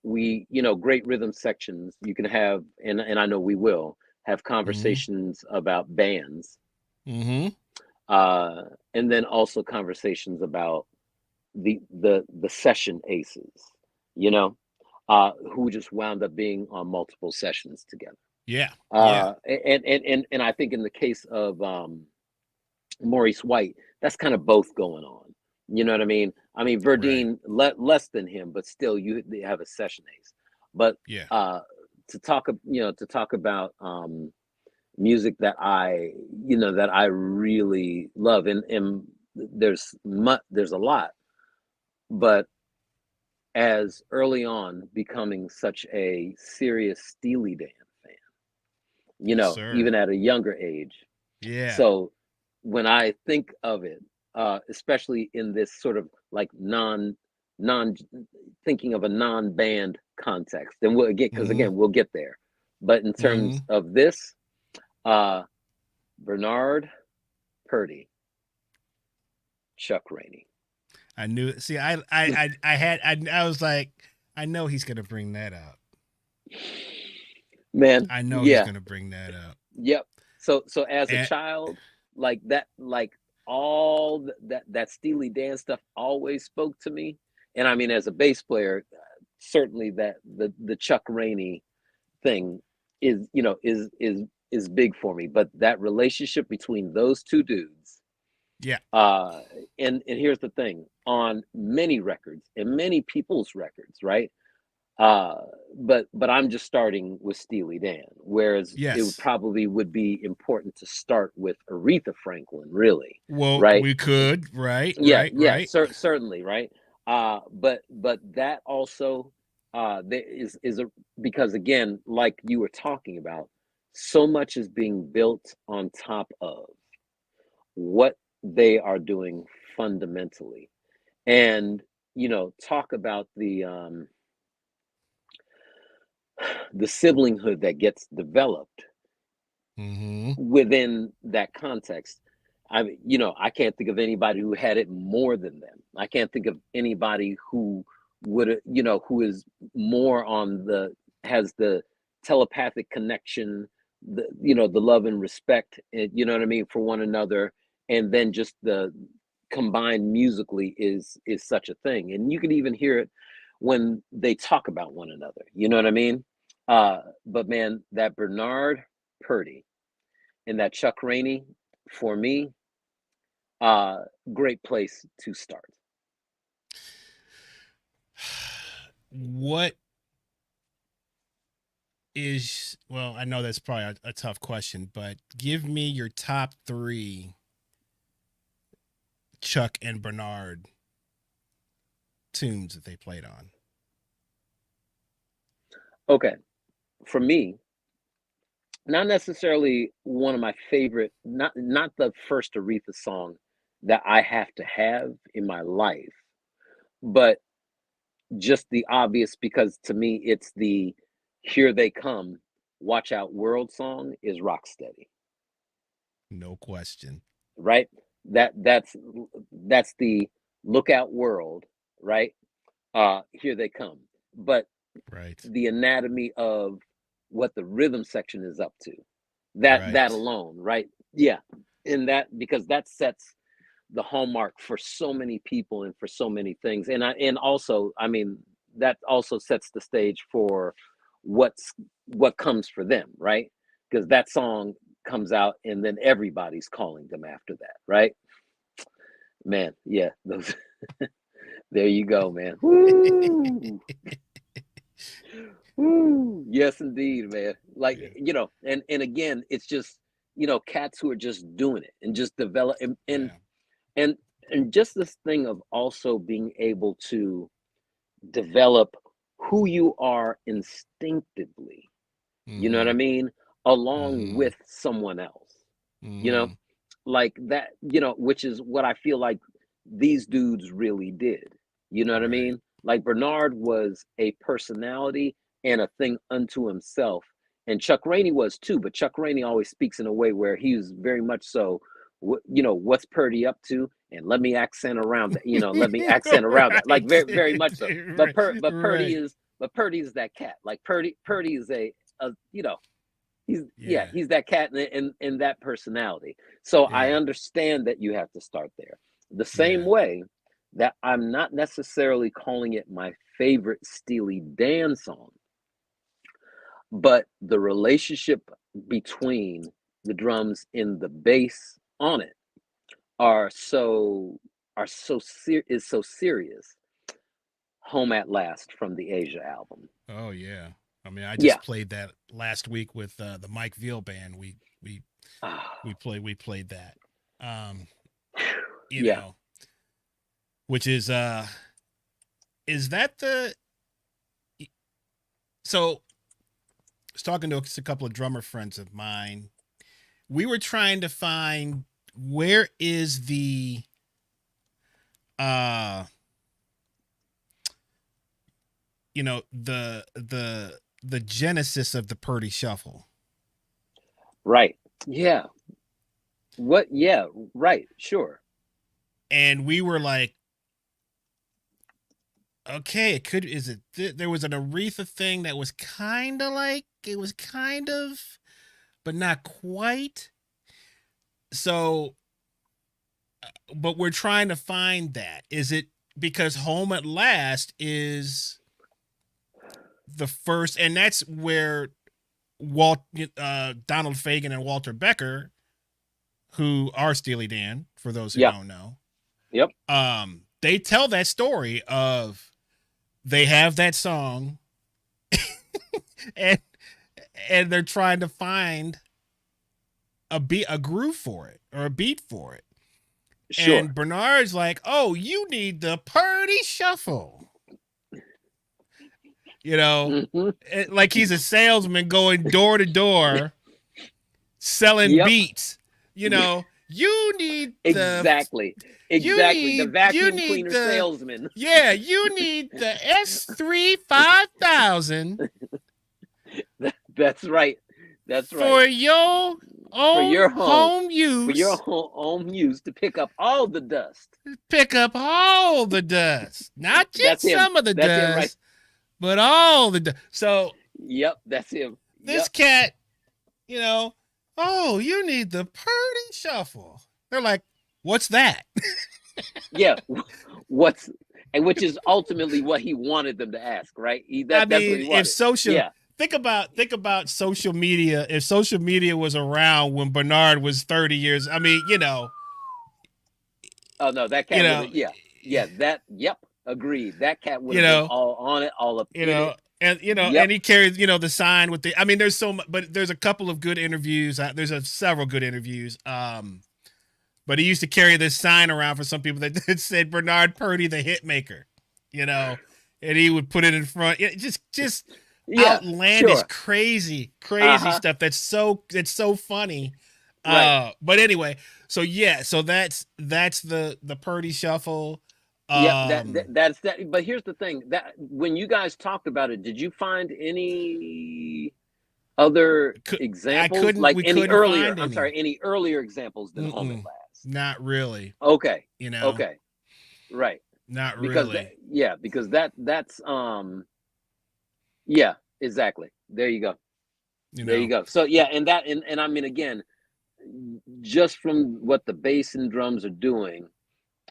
great rhythm sections you can have, and I know we will have Mm-hmm. conversations about bands, Mm-hmm. uh, and then also conversations about the session aces, you know, who just wound up being on multiple sessions together. Yeah. Yeah. And I think in the case of Maurice White, that's kind of both going on. You know what I mean? I mean, Right. Verdine less than him, but still, they have a session ace. But Yeah. uh, to talk about music that I really love, and there's a lot, but as early on becoming such a serious Steely Dan fan, Yes, sir. even at a younger age. Yeah. So when I think of it, especially in this sort of like non thinking of a non-band context, and we'll get because Mm-hmm. again we'll get there. But in Mm-hmm. terms of this, uh, Bernard Purdy, Chuck Rainey. I knew it. See, I was like, I know he's gonna bring that out. Man, I know he's yeah, gonna bring that up. yep. So as a And child, like that, like all that Steely Dan stuff always spoke to me. And I mean, as a bass player, certainly that the Chuck Rainey thing is big for me. But that relationship between those two dudes, yeah. uh, and here's the thing: on many records and many people's records, right? Uh, but I'm just starting with Steely Dan, whereas Yes. would be important to start with Aretha Franklin, really, Well, right? we could. Right. Yeah, Right. yeah, Right. certainly, right? But that also there is a because again, like you were talking about, so much is being built on top of what they are doing fundamentally. and talk about the siblinghood that gets developed Mm-hmm. within that context. I mean, I can't think of anybody who had it more than them. I can't think of anybody who would, who is more on has the telepathic connection, the love and respect, you know what I mean, for one another. And then just the combined musically is such a thing. And you can even hear it when they talk about one another. You know what I mean? But man, that Bernard Purdie and that Chuck Rainey, for me, uh, great place to start. What is, well, I know that's probably a tough question, but give me your top three Chuck and Bernard tunes that they played on. Okay, for me, not necessarily one of my favorite, not the first Aretha song that I have to have in my life, but just the obvious, because to me it's the "Here They Come, Watch Out World" song is Rocksteady, No question. right? That's the "Look Out World," right? Here they come. But Right. the anatomy of what the rhythm section is up to, that Right. alone, right? Yeah. In that, because that sets the hallmark for so many people and for so many things. And also, I mean, that also sets the stage for what comes for them, right? Because that song comes out and then everybody's calling them after that, right? Man, yeah, those there you go, man. Woo! Woo! Yes, indeed, man. Like, Yeah. and again, it's just, cats who are just doing it and just develop Yeah. and and just this thing of also being able to develop who you are instinctively, you know what I Mm-hmm. mean, along Mm-hmm. with someone else, you know, Mm-hmm. like that, which is what I feel like these dudes really did. You know what I Right. mean? Like Bernard was a personality and a thing unto himself. And Chuck Rainey was too, but Chuck Rainey always speaks in a way where he was very much so, what's Purdy up to? And let me accent around that, let me accent around that. Like Right. very, very much so. Right. But Right. Purdy is that cat. Like Purdy is a Yeah. he's that cat in that personality. So I Yeah. understand that you have to start there. The same Yeah. way that I'm not necessarily calling it my favorite Steely Dan song, but the relationship between the drums and the bass on it are so is so serious. Home at Last from the Asia album. Oh yeah. I mean, I Yeah. just played that last week with the Mike Veal band. We Ah, we played that. Um, you yeah. know, which is that the so I was talking to a couple of drummer friends of mine. We were trying to find where is uh the genesis of the Purdy Shuffle. Right. Yeah. What? Yeah. Right. Sure. And we were like, okay, it could is it there was an Aretha thing that was kind of like it was kind of but not quite. So but we're trying to find that. Is it because Home at Last is the first, and that's where Donald Fagen and Walter Becker, who are Steely Dan, for those who Yeah. don't know, Yep. they tell that story of they have that song and they're trying to find a groove for it or a beat for it. And Sure. Bernard's like, "Oh, you need the Purdy Shuffle." You know, Hmm. like he's a salesman going door to door selling Yep. beats. You know, You need Exactly. The you vacuum need cleaner the salesman. yeah, you need the S3 5000 That's right. That's right. for your For own your home, home for your use. home use to pick up all the dust. Pick up all the dust, not just That's him. some of the That's him right. dust, but all the dust. So Yep, that's him. this Yep. cat, you know, oh, you need the Purdy Shuffle. They're like, what's that? Yeah. What's and which is ultimately what he wanted them to ask, right? I That's what mean, he if wanted. social Yeah. think about social media. If social media was around when Bernard was 30 years, I mean, Oh no, that you cat would know, have. Yeah. Yeah. That. Yep. Agreed. That cat would you have been know, all on it, all up you in know, it. and Yep. and he carries, the sign with the. I mean, there's so much, but there's a couple of good interviews. There's several good interviews. But he used to carry this sign around for some people that said Bernard Purdy, the hit maker, and he would put it in front. Just Yeah. outlandish, Sure. crazy Uh-huh. stuff. That's so funny. Right. But anyway, so yeah, so that's the Purdy Shuffle. Yep. That's that. But here's the thing: that when you guys talked about it, did you find any other I examples, couldn't like we any couldn't earlier? find I'm any. sorry, any earlier examples than Home at Mm-mm, Last? not really. Okay. You know, Okay. Right. not Because really. because that's yeah, exactly. There you go. You There you know. go. So yeah, and I mean again, just from what the bass and drums are doing,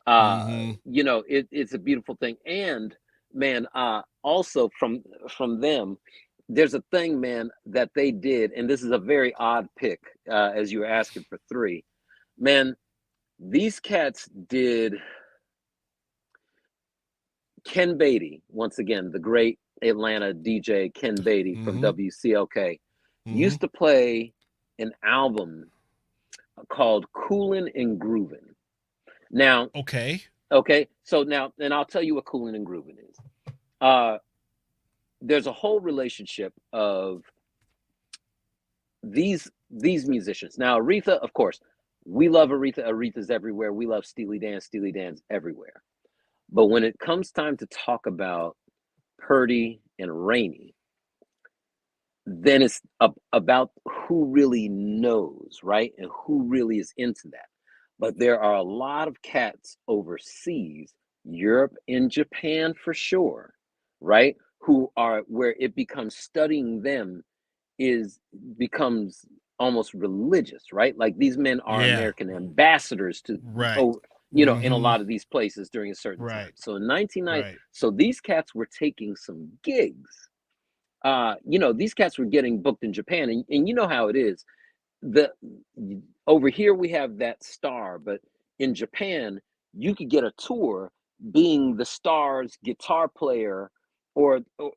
Mm-hmm. it's a beautiful thing. And man, also from them, there's a thing, man, that they did, and this is a very odd pick, as you were asking for three. Man, these cats did Ken Beatty, once again, the great Atlanta DJ Ken Beatty from Mm-hmm. WCLK, Mm-hmm. used to play an album called Coolin' and Groovin'. Now, Okay. okay, so now, and I'll tell you what Coolin' and Groovin' is. Uh, there's a whole relationship of these musicians. Now, Aretha, of course, we love Aretha. Aretha's everywhere. We love Steely Dan. Steely Dan's everywhere. But when it comes time to talk about Purdy and Rainey, then it's about who really knows, right? And who really is into that. But there are a lot of cats overseas, Europe and Japan for sure, right? Who are where it becomes studying them is becomes almost religious, right? Like these men are Yeah. American ambassadors to, Right. oh, in a Mm-hmm. lot of these places during a certain time. Right. So in 1990, Right. so these cats were taking some gigs. These cats were getting booked in Japan, and you know how it is. The Over here we have that star, but in Japan you could get a tour being the star's guitar player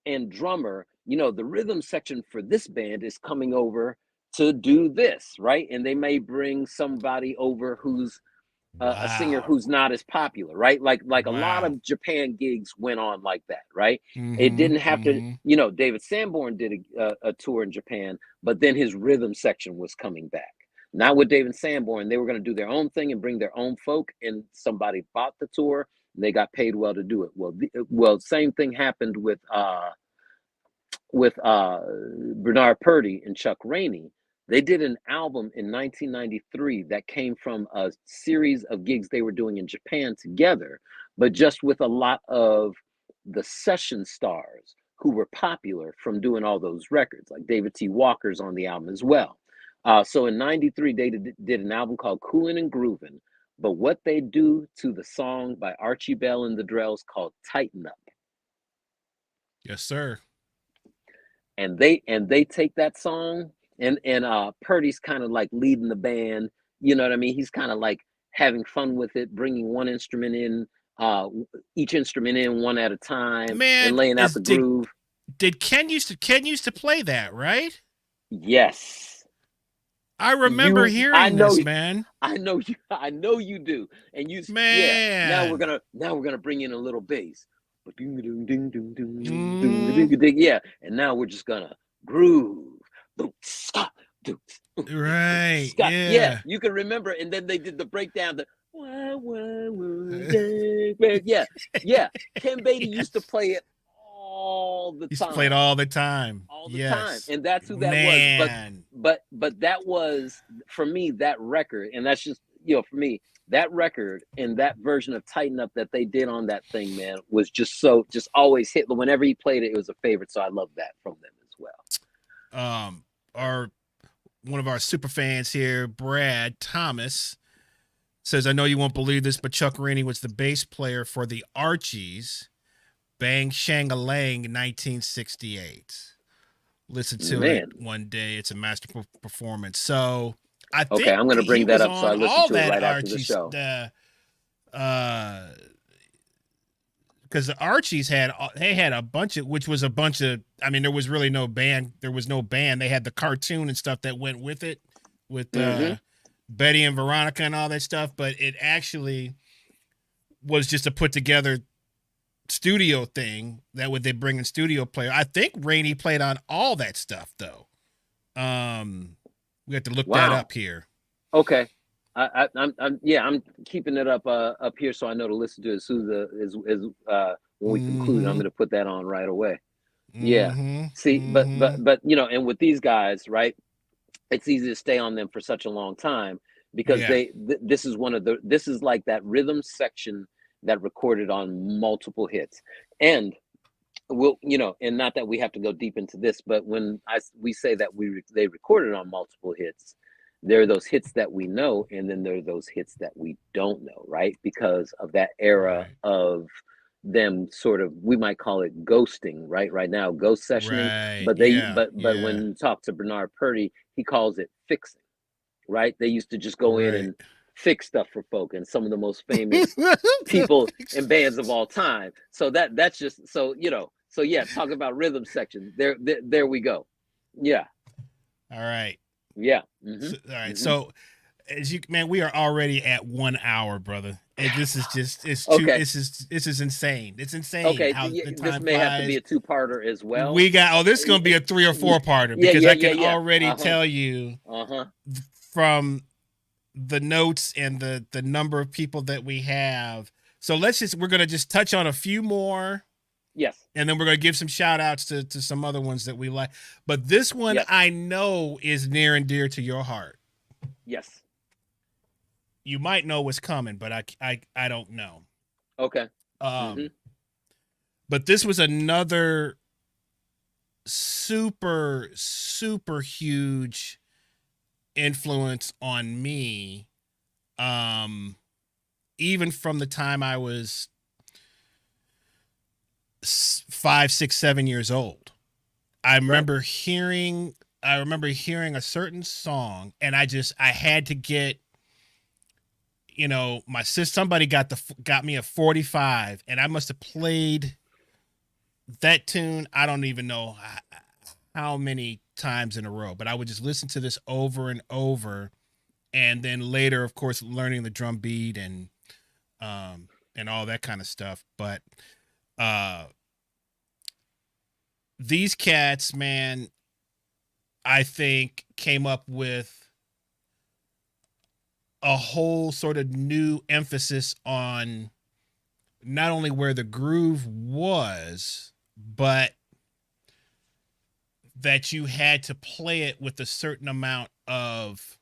and drummer. The rhythm section for this band is coming over to do this, right? And they may bring somebody over who's a singer Wow. who's not as popular, right? Like a lot Wow. of Japan gigs went on like that, right? It Mm-hmm. didn't have to, Mm-hmm. David Sanborn did a tour in Japan, but then his rhythm section was coming back. Not with David Sanborn. They were going to do their own thing and bring their own folk, and somebody bought the tour and they got paid well to do it. Well, same thing happened with Bernard Purdy and Chuck Rainey. They did an album in 1993 that came from a series of gigs they were doing in Japan together, but just with a lot of the session stars who were popular from doing all those records, like David T. Walker's on the album as well. So in 93, they did an album called Coolin' and Groovin', but what they do to the song by Archie Bell and the Drells called Tighten Up. Yes, sir. And they take that song, and Purdy's kind of like leading the band. You know what I mean? He's kind of like having fun with it, bringing one instrument in, uh, each instrument in one at a time, and Man, laying out is the groove. did Ken used to play that, right? Yes, I remember I hearing know, this, man. I know you do. And yeah. Man. Now we're gonna bring in a little bass. Mm-hmm. Yeah, and now we're just gonna groove. Right. Scott, yeah, Yeah. you can remember. And then they did the breakdown. The yeah, yeah. Ken Beatty used to play it all the Used to play it time, all the time. all the time, Yes. and that's who that was. Man. But that was for me that record, and that's just for me that record and that version of Tighten Up that they did on that thing, man, was just always hit. Whenever he played it, it was a favorite. So I love that from them as well. Our one of our super fans here, Brad Thomas, says, I know you won't believe this, but Chuck Rainey was the bass player for the Archies, Bang Shang-a-Lang, 1968. Listen to it Man, one day. It's a masterful performance. So I okay, think I'm gonna he bring that was up so I on listen all to it that right after the Archies, show. because the Archies had a bunch of, which was a bunch of, I mean, there was really no band. There was no band. They had the cartoon and stuff that went with it, with Betty and Veronica and all that stuff. But it actually was just a put together studio thing that would they bring in studio player. I think Rainey played on all that stuff though. We have to look that up here. Okay. I'm keeping it up here so I know to listen to it as soon as when we conclude. I'm going to put that on right away. Yeah. See, but and with these guys, right? It's easy to stay on them for such a long time because this is like that rhythm section that recorded on multiple hits. And and not that we have to go deep into this, but when we say that they recorded on multiple hits, there are those hits that we know, and then there are those hits that we don't know, right? Because of that era of them sort of, we might call it ghosting, right now, ghost sessioning. But when you talk to Bernard Purdy, he calls it fixing, right? They used to just go in and fix stuff for folk, and some of the most famous people and bands of all time. So that's just so yeah, talk about rhythm section. There we go. Yeah. All right. Yeah. So, all right. So we are already at 1 hour, brother. And this is just okay. This is insane. It's insane. Okay. How the time this may flies. have to be a two-parter as well. This is gonna be a 3 or 4-parter because I can already tell you from the notes and the number of people that we have. So we're gonna just touch on a few more. Yes. And then we're going to give some shout outs to some other ones that we like. But this one I know is near and dear to your heart. Yes. You might know what's coming, but I don't know. Okay. But this was another super, super huge influence on me. Even from the time I was 5, 6, 7 years old. I remember hearing a certain song, and I had to get, somebody got me a 45, and I must have played that tune. I don't even know how many times in a row, but I would just listen to this over and over. And then later, of course, learning the drum beat and all that kind of stuff. But, these cats, man, I think came up with a whole sort of new emphasis on not only where the groove was, but that you had to play it with a certain amount of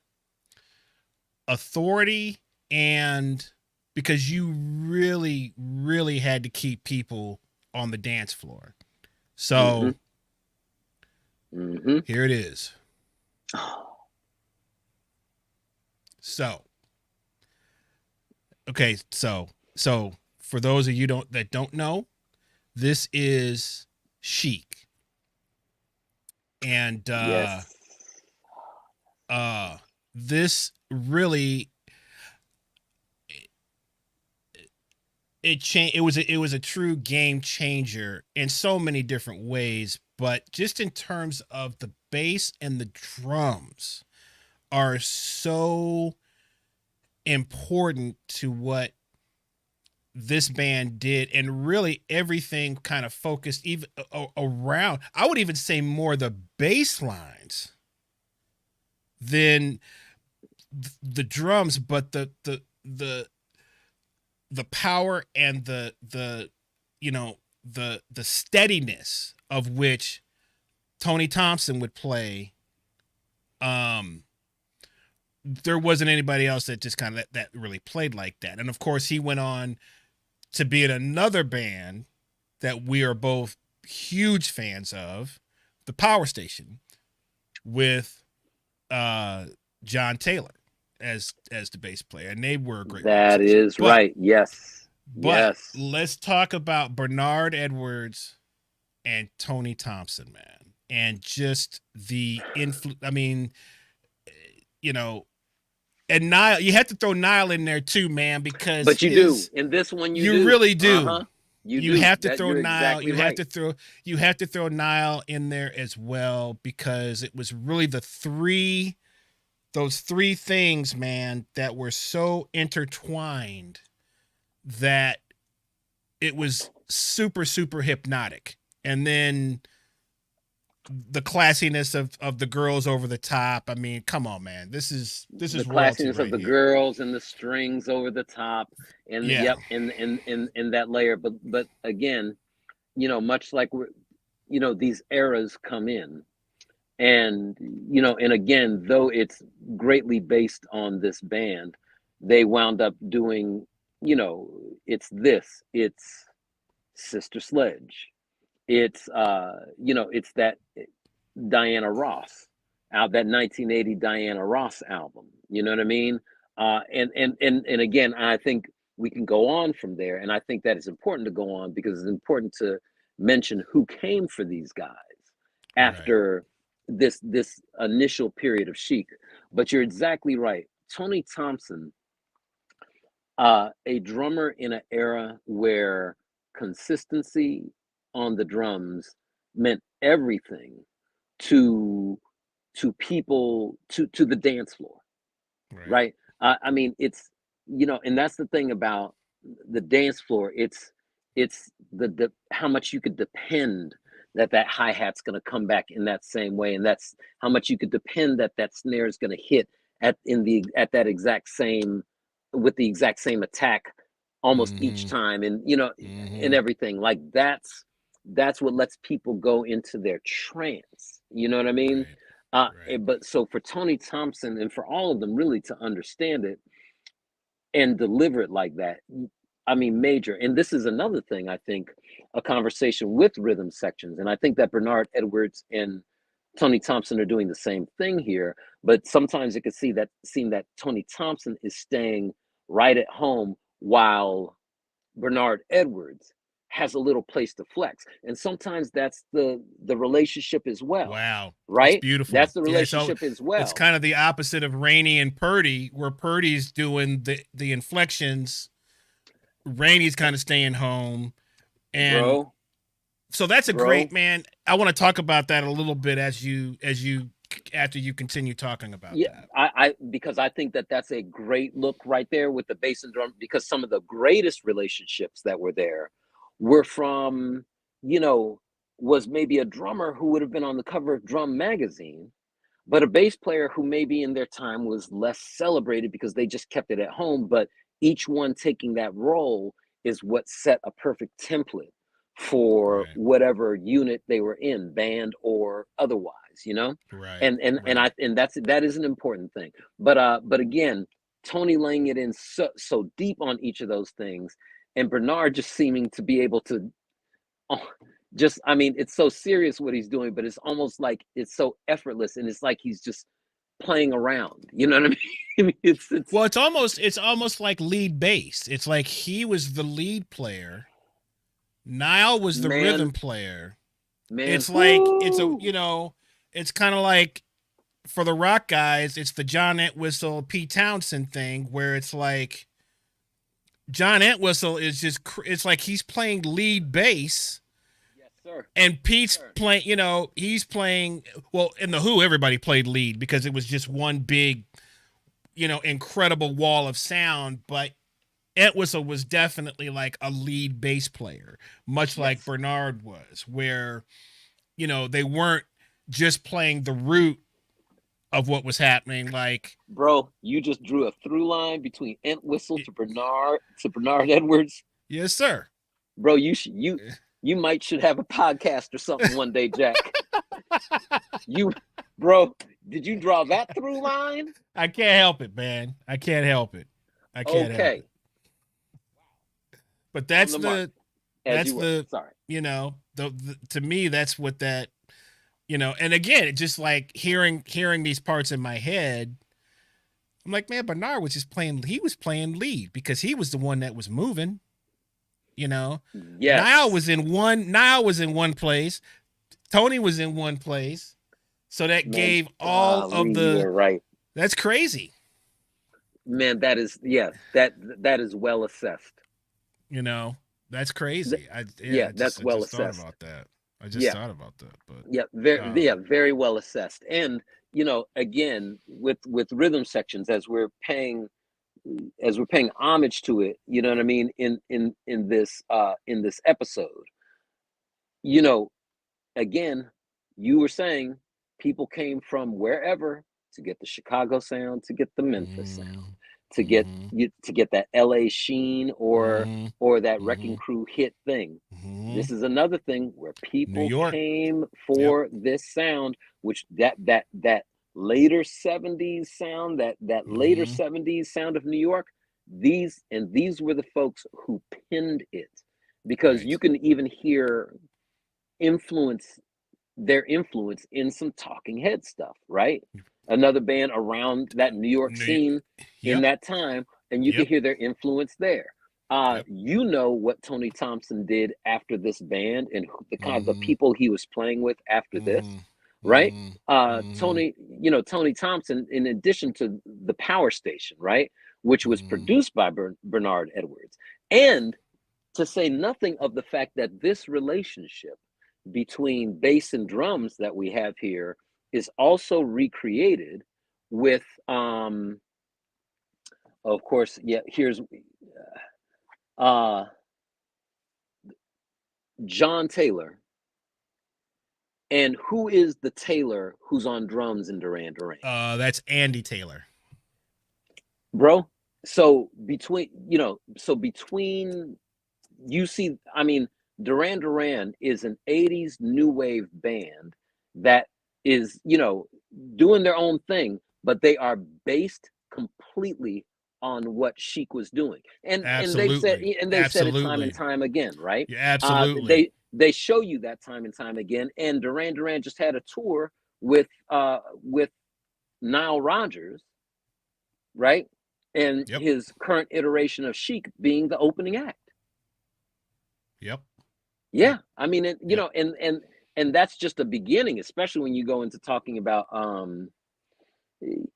authority, and because you really, really had to keep people on the dance floor. So here it is. So, okay. So for those of you that don't know, this is Chic. And, this really, it was a true game changer in so many different ways, but just in terms of the bass and the drums are so important to what this band did, and really everything kind of focused even around, I would even say more the bass lines than the drums, but the power and the you know the steadiness of which Tony Thompson would play. Um, there wasn't anybody else that just kind of that really played like that. And of course, he went on to be in another band that we are both huge fans of, the Power Station, with John Taylor as the bass player, and they were a great That organization. is right. Yes. But Yes. let's talk about Bernard Edwards and Tony Thompson, man, and just the influence. I mean, you know, and Nile, you have to throw Nile in there too, man, because But you do. In this one you do. really do. Uh-huh. You have to throw You're Nile. exactly You right. have to throw Nile in there as well, because it was really those three things, man, that were so intertwined that it was super, super hypnotic. And then the classiness of the girls over the top. I mean, come on, man. This is The royalty classiness right of the here. girls and the strings over the top, and Yeah. yep, in that layer. But again, much like these eras come in, and and again, though it's greatly based on this band, they wound up doing, it's Sister Sledge, it's it's that Diana Ross out, that 1980 Diana Ross album. You know what I mean? And again, I think we can go on from there, and I think that it's important to go on because it's important to mention who came for these guys Right. after this initial period of Chic. But you're exactly right. Tony Thompson, a drummer in an era where consistency on the drums meant everything to people, to the dance floor, Right. right? I mean, it's, and that's the thing about the dance floor. It's the how much you could depend that hi-hat's going to come back in that same way, and that's how much you could depend that snare is going to hit at that exact same, with the exact same attack almost each Mm-hmm. time, and Mm-hmm. and everything like that's what lets people go into their trance. You know what I mean? Right. Right. But so for Tony Thompson and for all of them really to understand it and deliver it like that, I mean, major. And this is another thing, I think, a conversation with rhythm sections. And I think that Bernard Edwards and Tony Thompson are doing the same thing here. But sometimes it could seem that Tony Thompson is staying right at home while Bernard Edwards has a little place to flex. And sometimes that's the relationship as well, Wow. It's right? beautiful. That's the Yeah, so relationship as it's well, kind of the opposite of Rainey and Purdy, where Purdy's doing the inflections, Rainey's kind of staying home. And bro. so that's a great, Bro, man. I want to talk about that a little bit as you after you continue talking about yeah, that. I because I think that's a great look right there with the bass and drum, because some of the greatest relationships that were there were from, you know, was maybe a drummer who would have been on the cover of Drum Magazine, but a bass player who maybe in their time was less celebrated because they just kept it at home. But each one taking that role is what set a perfect template for Right. whatever unit they were in, band or otherwise. Right. And that is an important thing. But again, Tony laying it in so deep on each of those things, and Bernard just seeming to be able to, oh, just, I mean, it's so serious what he's doing, but it's almost like it's so effortless, and it's like he's just playing around. You know what I mean? I mean, it's Well, it's almost like lead bass. It's like he was the lead player, Nile was the rhythm man, player. man, It's like woo, it's kind of like for the rock guys, it's the John Entwistle, Pete Townsend thing, where it's like John Entwistle is just it's like he's playing lead bass, yes, sir, and yes, Pete's sir, playing. He's playing. Well, in the Who, everybody played lead because it was just one big, incredible wall of sound. But Entwistle was definitely like a lead bass player, much like yes, Bernard was, where they weren't just playing the root of what was happening. Like, Bro, you just drew a through line between Entwistle to Bernard Edwards. yes, sir. Bro, you might should have a podcast or something one day, Jack. You, bro, did you draw that through line? I can't help it, man. I can't help it. I can't help Okay. it. But On the mark, as that's you were. the Sorry. the to me that's what that and again, it just like hearing these parts in my head. I'm like, man, Bernard was just playing. He was playing lead because he was the one that was moving. Yes. Niall was in one place. Tony was in one place. So that gave all of the. You're right. That's crazy. Man, that is that is well assessed. That's crazy. That's well just assessed. Thought about that. I just thought about that. But very well assessed. And again, with rhythm sections, as we're paying homage to it, you know what I mean, in this episode, again, you were saying people came from wherever to get the Chicago sound, to get the Memphis sound, to get that LA sheen or that Wrecking Crew hit thing. This is another thing where people came for this sound, which that later 70s sound, that later 70s sound of New York. These were the folks who pinned it, because you can even hear their influence in some Talking Head stuff, right? Another band around that New York scene in that time, and you can hear their influence there. What Tony Thompson did after this band, and the kind of the people he was playing with after this, right? Tony Thompson, in addition to the Power Station, right, which was produced by Bernard Edwards, and to say nothing of the fact that this relationship between bass and drums that we have here is also recreated with of course, here's John Taylor. And who is the Taylor who's on drums in Duran Duran? That's Andy Taylor, bro. So between you see, I mean, Duran Duran is an 80s new wave band that is, doing their own thing, but they are based completely on what Chic was doing. And they've said it time and time again, right? Yeah, absolutely. They show you that time and time again. And Duran Duran just had a tour with Nile Rodgers, right? And his current iteration of Chic being the opening act. Yep. Yeah, I mean, and that's just a beginning, especially when you go into talking about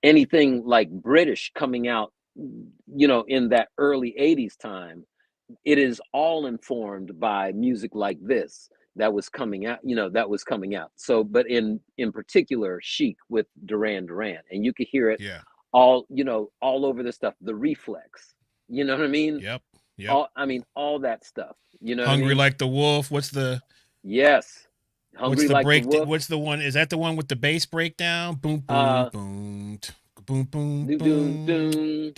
anything like British coming out, in that early 80s time. It is all informed by music like this that was coming out, So, but in particular, Chic with Duran Duran, and you could hear it all over the stuff, the Reflex, you know what I mean? Yep. All that stuff, Hungry Like the Wolf. What's the Hungry Like the Wolf. What's the one? Is that the one with the bass breakdown? Boom, boom, boom, boom, boom, boom.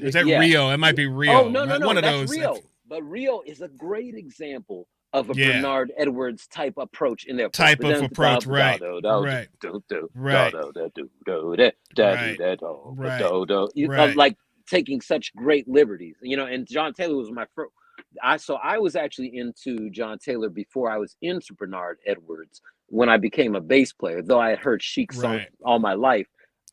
Is that Rio? It might be Rio. Oh, no, one of that's those. Rio. But Rio is a great example of a Bernard Edwards type approach in there. Type of approach, right? Right. Like taking such great liberties, and John Taylor was my first. I was actually into John Taylor before I was into Bernard Edwards when I became a bass player, though I had heard Chic songs all my life.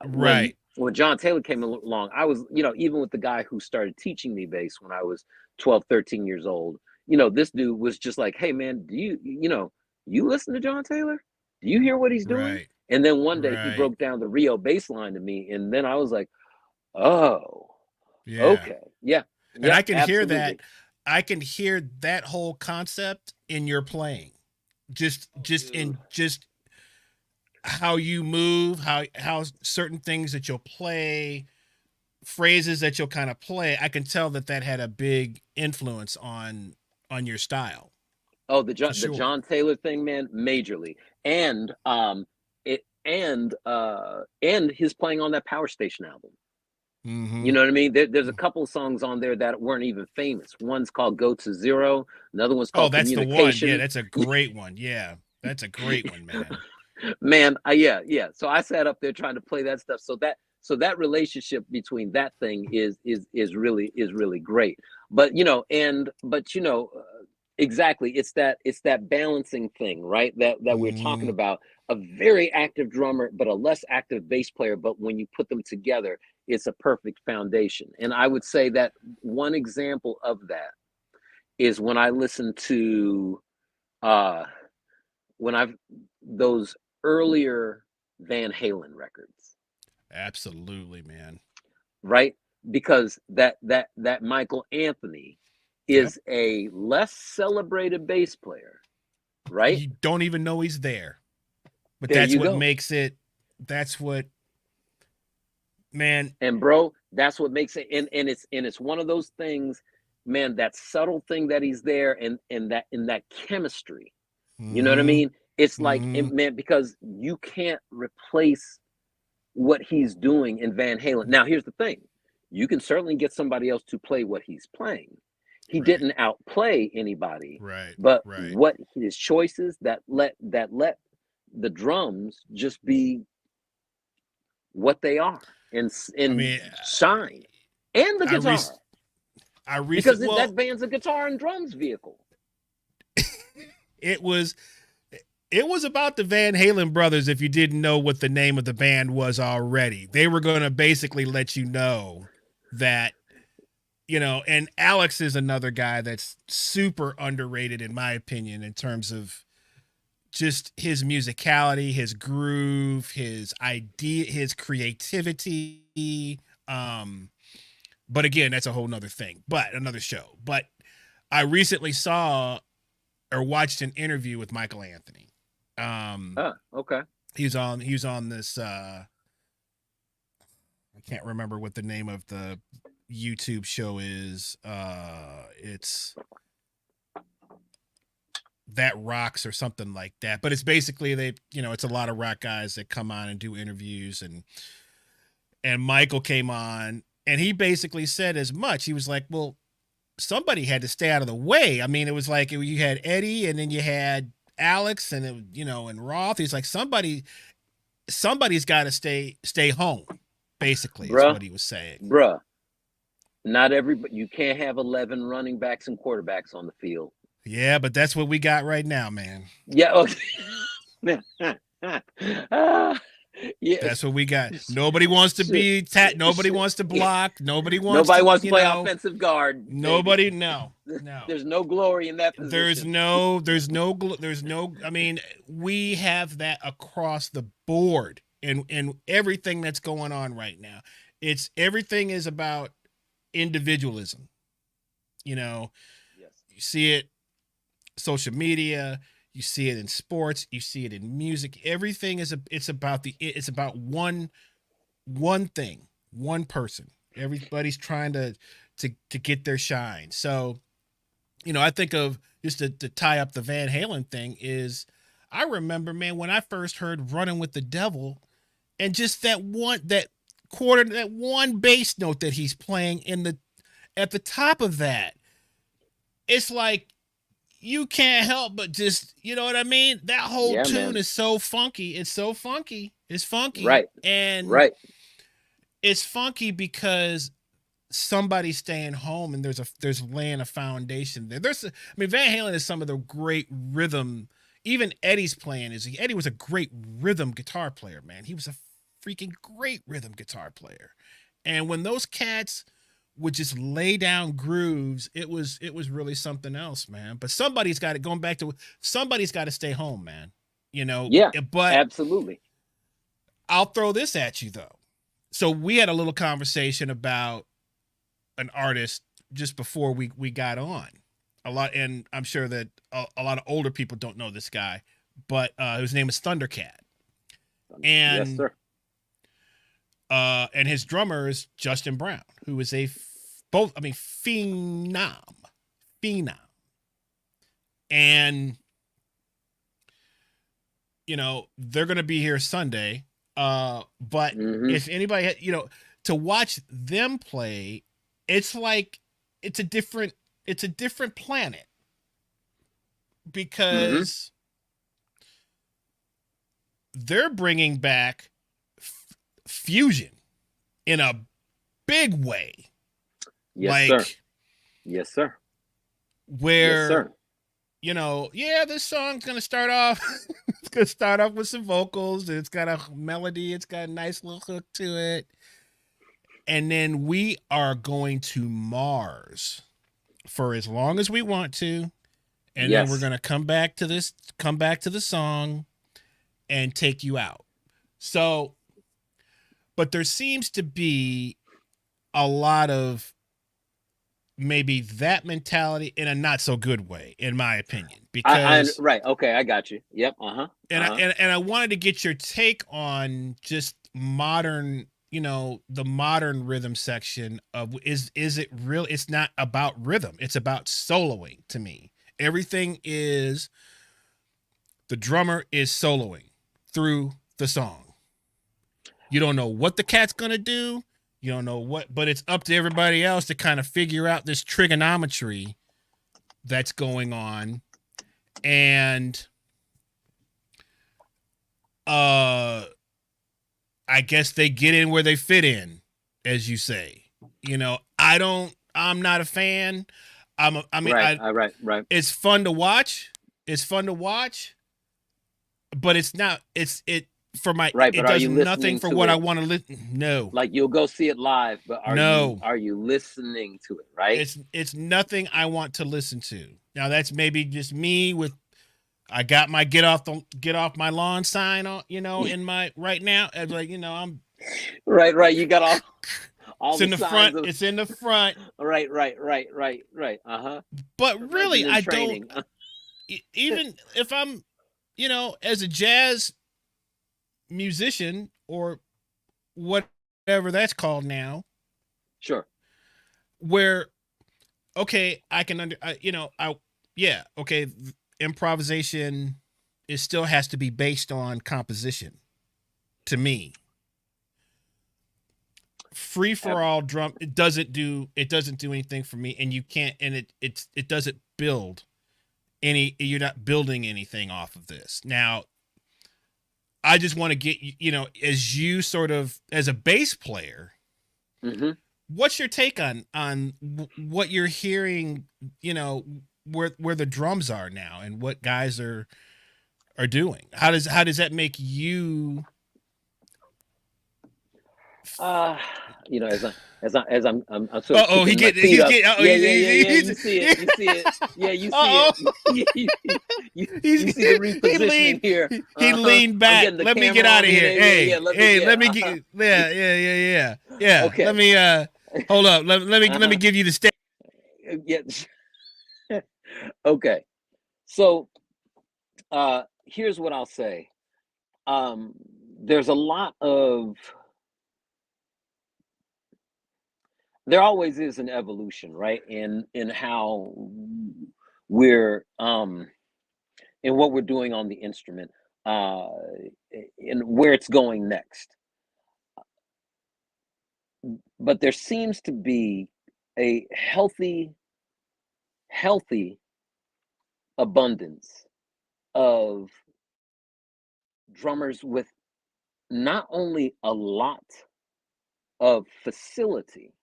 Right. When John Taylor came along, I was, even with the guy who started teaching me bass when I was 12, 13 years old, this dude was just like, hey man, do you listen to John Taylor? Do you hear what he's doing? Right. And then one day he broke down the Rio bass line to me. And then I was like, oh, okay. Yeah. And I can hear that. I can hear that whole concept in your playing, just how you move, how certain things that you'll play, phrases that you'll kind of play. I can tell that had a big influence on your style. Oh, the John Taylor thing, man, majorly. And and his playing on that Power Station album. Mm-hmm. You know what I mean? There's a couple of songs on there that weren't even famous. One's called "Go to Zero," another one's Oh, called that's the one. Yeah, "Communication." that's a great one. Yeah, that's a great one, man. Man, yeah. So I sat up there trying to play that stuff. So that relationship between that thing is really great. But exactly, it's that balancing thing, right? That we're talking Mm-hmm. about. A very active drummer, but a less active bass player. But when you put them together, it's a perfect foundation. And I would say that one example of that is when I listen to uh when I've those earlier Van Halen records, Absolutely, man. right? Because that Michael Anthony Yep. is a less celebrated bass player, right? You don't even know he's there, but There that's you what go. makes it. That's what, man. And bro, that's what makes it, and it's one of those things, man, that subtle thing that he's there, and that in that chemistry. You know what I Mm-hmm. mean? It's like, Mm-hmm. man, because you can't replace what he's doing in Van Halen. Now, here's the thing. You can certainly get somebody else to play what he's playing. He Right. didn't outplay anybody, Right. but Right. what his choices that let the drums just be what they are, and I and mean, shine, and the I re guitar, I because recent. that Well, band's a guitar and drums vehicle. it was it was about the Van Halen brothers. If you didn't know what the name of the band was already, they were going to basically let you know that, and Alex is another guy that's super underrated in my opinion in terms of just his musicality, his groove, his idea, his creativity. Um, but again, that's a whole nother thing, but another show. But I recently saw or watched an interview with Michael Anthony. Um, Okay. he was on this I can't remember what the name of the YouTube show is. It's That Rocks or something like that. But it's basically it's a lot of rock guys that come on and do interviews, and Michael came on and he basically said as much. He was like, "Well, somebody had to stay out of the way." I mean, it was like you had Eddie and then you had Alex and Roth. He's like somebody's got to stay home. Basically, is Bruh, what he was saying. bruh. Not everybody. You can't have 11 running backs and quarterbacks on the field. Yeah, but that's what we got right now, man. Yeah. Okay. Ah, yes. That's what we got. Nobody wants to Shit. be nobody wants to block. Nobody wants Nobody to, wants to play offensive guard, baby. nobody. No, no. There's no glory in that There's position. no, there's no, there's no. I mean, we have that across the board, and everything that's going on right now. Everything is about individualism. You know, Yes. you see it social media, you see it in sports, you see it in music. Everything it's about one thing, one person. Everybody's trying to get their shine. So, I think of just to tie up the Van Halen thing is I remember, man, when I first heard Running with the Devil, and just that one bass note that he's playing at the top of that. It's like you can't help but just, you know what I mean? That whole Yeah, tune man. is so funky. It's so funky. It's funky. Right. And Right. it's funky because somebody's staying home and there's laying a foundation there. Van Halen is some of the great rhythm. Even Eddie's playing Eddie was a great rhythm guitar player, man. He was a freaking great rhythm guitar player. And when those cats would just lay down grooves, it was really something else, man. But somebody's got to stay home, man. Yeah. But Absolutely. I'll throw this at you though. So we had a little conversation about an artist just before we got on. And I'm sure that a lot of older people don't know this guy, but his name is Thundercat. Yes, And sir. and his drummer is Justin Brown, who is phenom. Phenom. And they're going to be here Sunday. But Mm-hmm. if anybody, to watch them play, it's like it's a different planet Mm-hmm. because they're bringing back fusion in a big way, Yes, sir. like Yes, sir. Yes, where sir. this song's gonna start off. It's gonna start off with some vocals. It's got a melody. It's got a nice little hook to it, and then we are going to Mars for as long as we want to, and then we're Yes. gonna come back to the song, and take you out. So, but there seems to be a lot of maybe that mentality in a not so good way, in my opinion, I because right. Okay, I got you. Yep. Uh-huh. and Uh-huh. I wanted to get your take on just modern, the modern rhythm section of is it real? It's not about rhythm. It's about soloing to me. Everything is the drummer is soloing through the song. You don't know what the cat's gonna do. You don't know what, but it's up to everybody else to kind of figure out this trigonometry that's going on. And I guess they get in where they fit in, as you say. I'm not a fan. Right. Right. Right. It's fun to watch. It's fun to watch, but it's not. Right. It But are does you nothing listening for to what I it? want to listen. No, Like you'll go see it live, but no, are you listening to it? Right. it's nothing I want to listen to. Now that's maybe just me with. I got my get off my lawn sign on, in my right now. And like, I'm Right. Right. You got all it's the in the signs front. of. It's in the front. Right. Right. Right. Right. Right. Uh-huh. But Like really, he's in I don't. training. Even if I'm, as a jazz musician or whatever that's called now, Sure. where okay, I can yeah, okay, improvisation it still has to be based on composition to me. Free for all drum it doesn't do anything for me, and you can't, and it doesn't build any, you're not building anything off of this. Now I just want to get as you sort of as a bass player, Mm-hmm. what's your take on what you're hearing, where the drums are now and what guys are doing? How does that make you Uh, I'm sort of Uh-oh, kicking my feet he's up. getting Yeah, yeah, yeah, yeah. You he's see it. You see it. Yeah, you see uh-oh. it. You He's see the he repositioning leaned here. he Uh-huh. leaned I'm back. getting the Let me get camera out on of me. here. Yeah, yeah, yeah. Hey, hey, Yeah. let me get yeah. Okay. Let me hold up. Let me Uh-huh. give you the state. Yeah. Okay. So here's what I'll say. Um, there's a lot of there always is an evolution, right? In how we're in what we're doing on the instrument, uh and where it's going next. But there seems to be a healthy abundance of drummers with not only a lot of facility,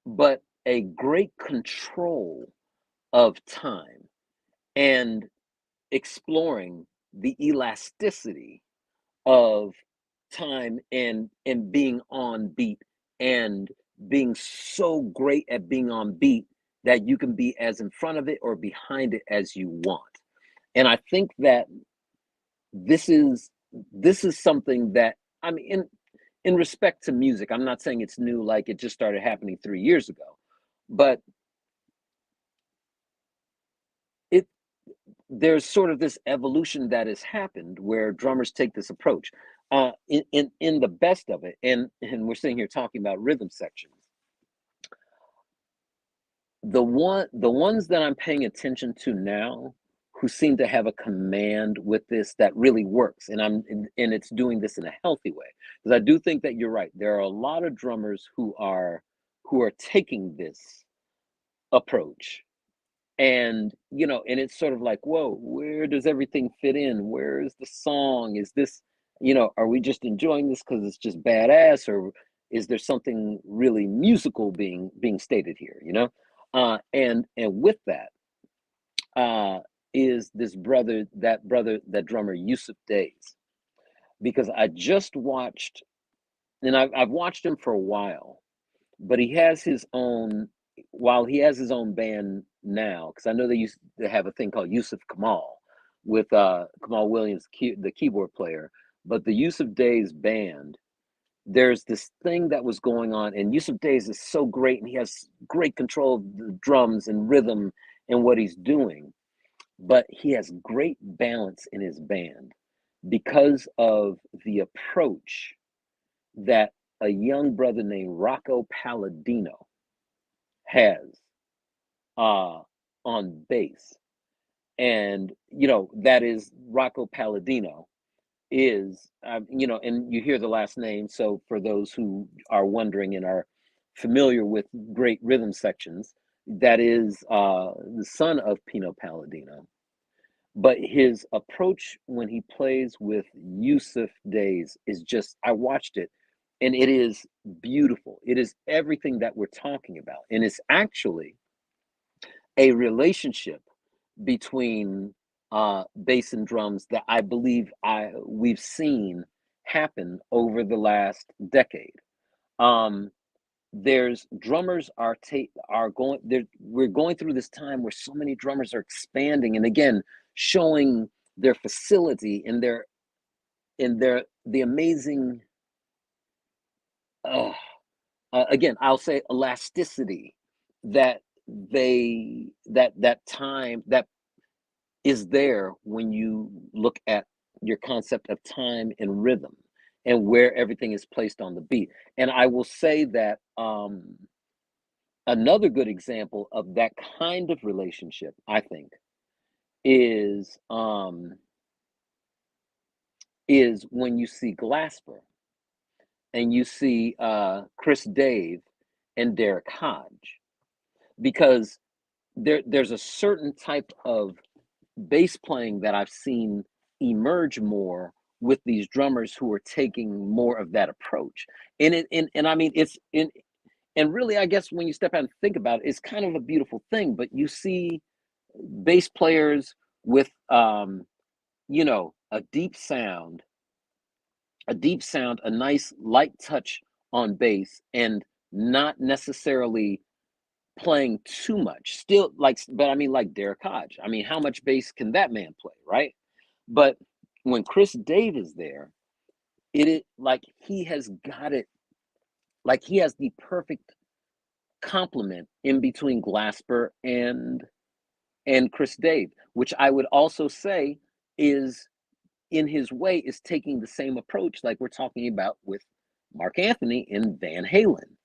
but a great control of time and exploring the elasticity of time and being on beat and being so great at being on beat that you can be as in front of it or behind it as you want. And I think that this is this is something that I mean in respect to music, I'm not saying it's new like it just started happening 3 years ago, but it there's sort of this evolution that has happened where drummers take this approach in the best of it, and we're sitting here talking about rhythm sections. The ones that I'm paying attention to now who seem to have a command with this that really works, and it's doing this in a healthy way. Because I do think that you're right. There are a lot of drummers who are taking this approach, and and it's sort of like, whoa, where does everything fit in? Where is the song? Is this, are we just enjoying this because it's just badass, or is there something really musical being stated here? And with that, uh, is this that drummer Yusuf Days, because I just watched, and I've watched him for a while, but he has his own, while he has his own band now, because I know they used to have a thing called Yusuf Kamal with Kamal Williams, the keyboard player, but the Yusuf Days band, there's this thing that was going on, and Yusuf Days is so great, and he has great control of the drums and rhythm and what he's doing, but he has great balance in his band because of the approach that a young brother named Rocco Palladino has on bass. And that is Rocco Palladino is, and you hear the last name, so for those who are wondering and are familiar with great rhythm sections, that is the son of Pino Palladino. But his approach when he plays with Yusuf Days is just, I watched it, and it is beautiful. It is everything that we're talking about. And it's actually a relationship between bass and drums that I believe we've seen happen over the last decade. Um, there's drummers are going there. We're going through this time where so many drummers are expanding, and again, showing their facility and their the amazing, uh, again, I'll say elasticity that that time that is there when you look at your concept of time and rhythm and where everything is placed on the beat. And I will say that another good example of that kind of relationship, I think, is when you see Glasper and you see Chris Dave and Derek Hodge, because there's a certain type of bass playing that I've seen emerge more with these drummers who are taking more of that approach. And I mean, it's in, and really, I guess when you step out and think about it, it's kind of a beautiful thing. But you see bass players with a deep sound, a nice light touch on bass, and not necessarily playing too much. Still, but I mean, like Derek Hodge. I mean, how much bass can that man play, right? But when Chris Dave is there, it is like he has got it, like he has the perfect complement in between Glasper and Chris Dave, which I would also say is, in his way, is taking the same approach like we're talking about with Mark Anthony and Van Halen,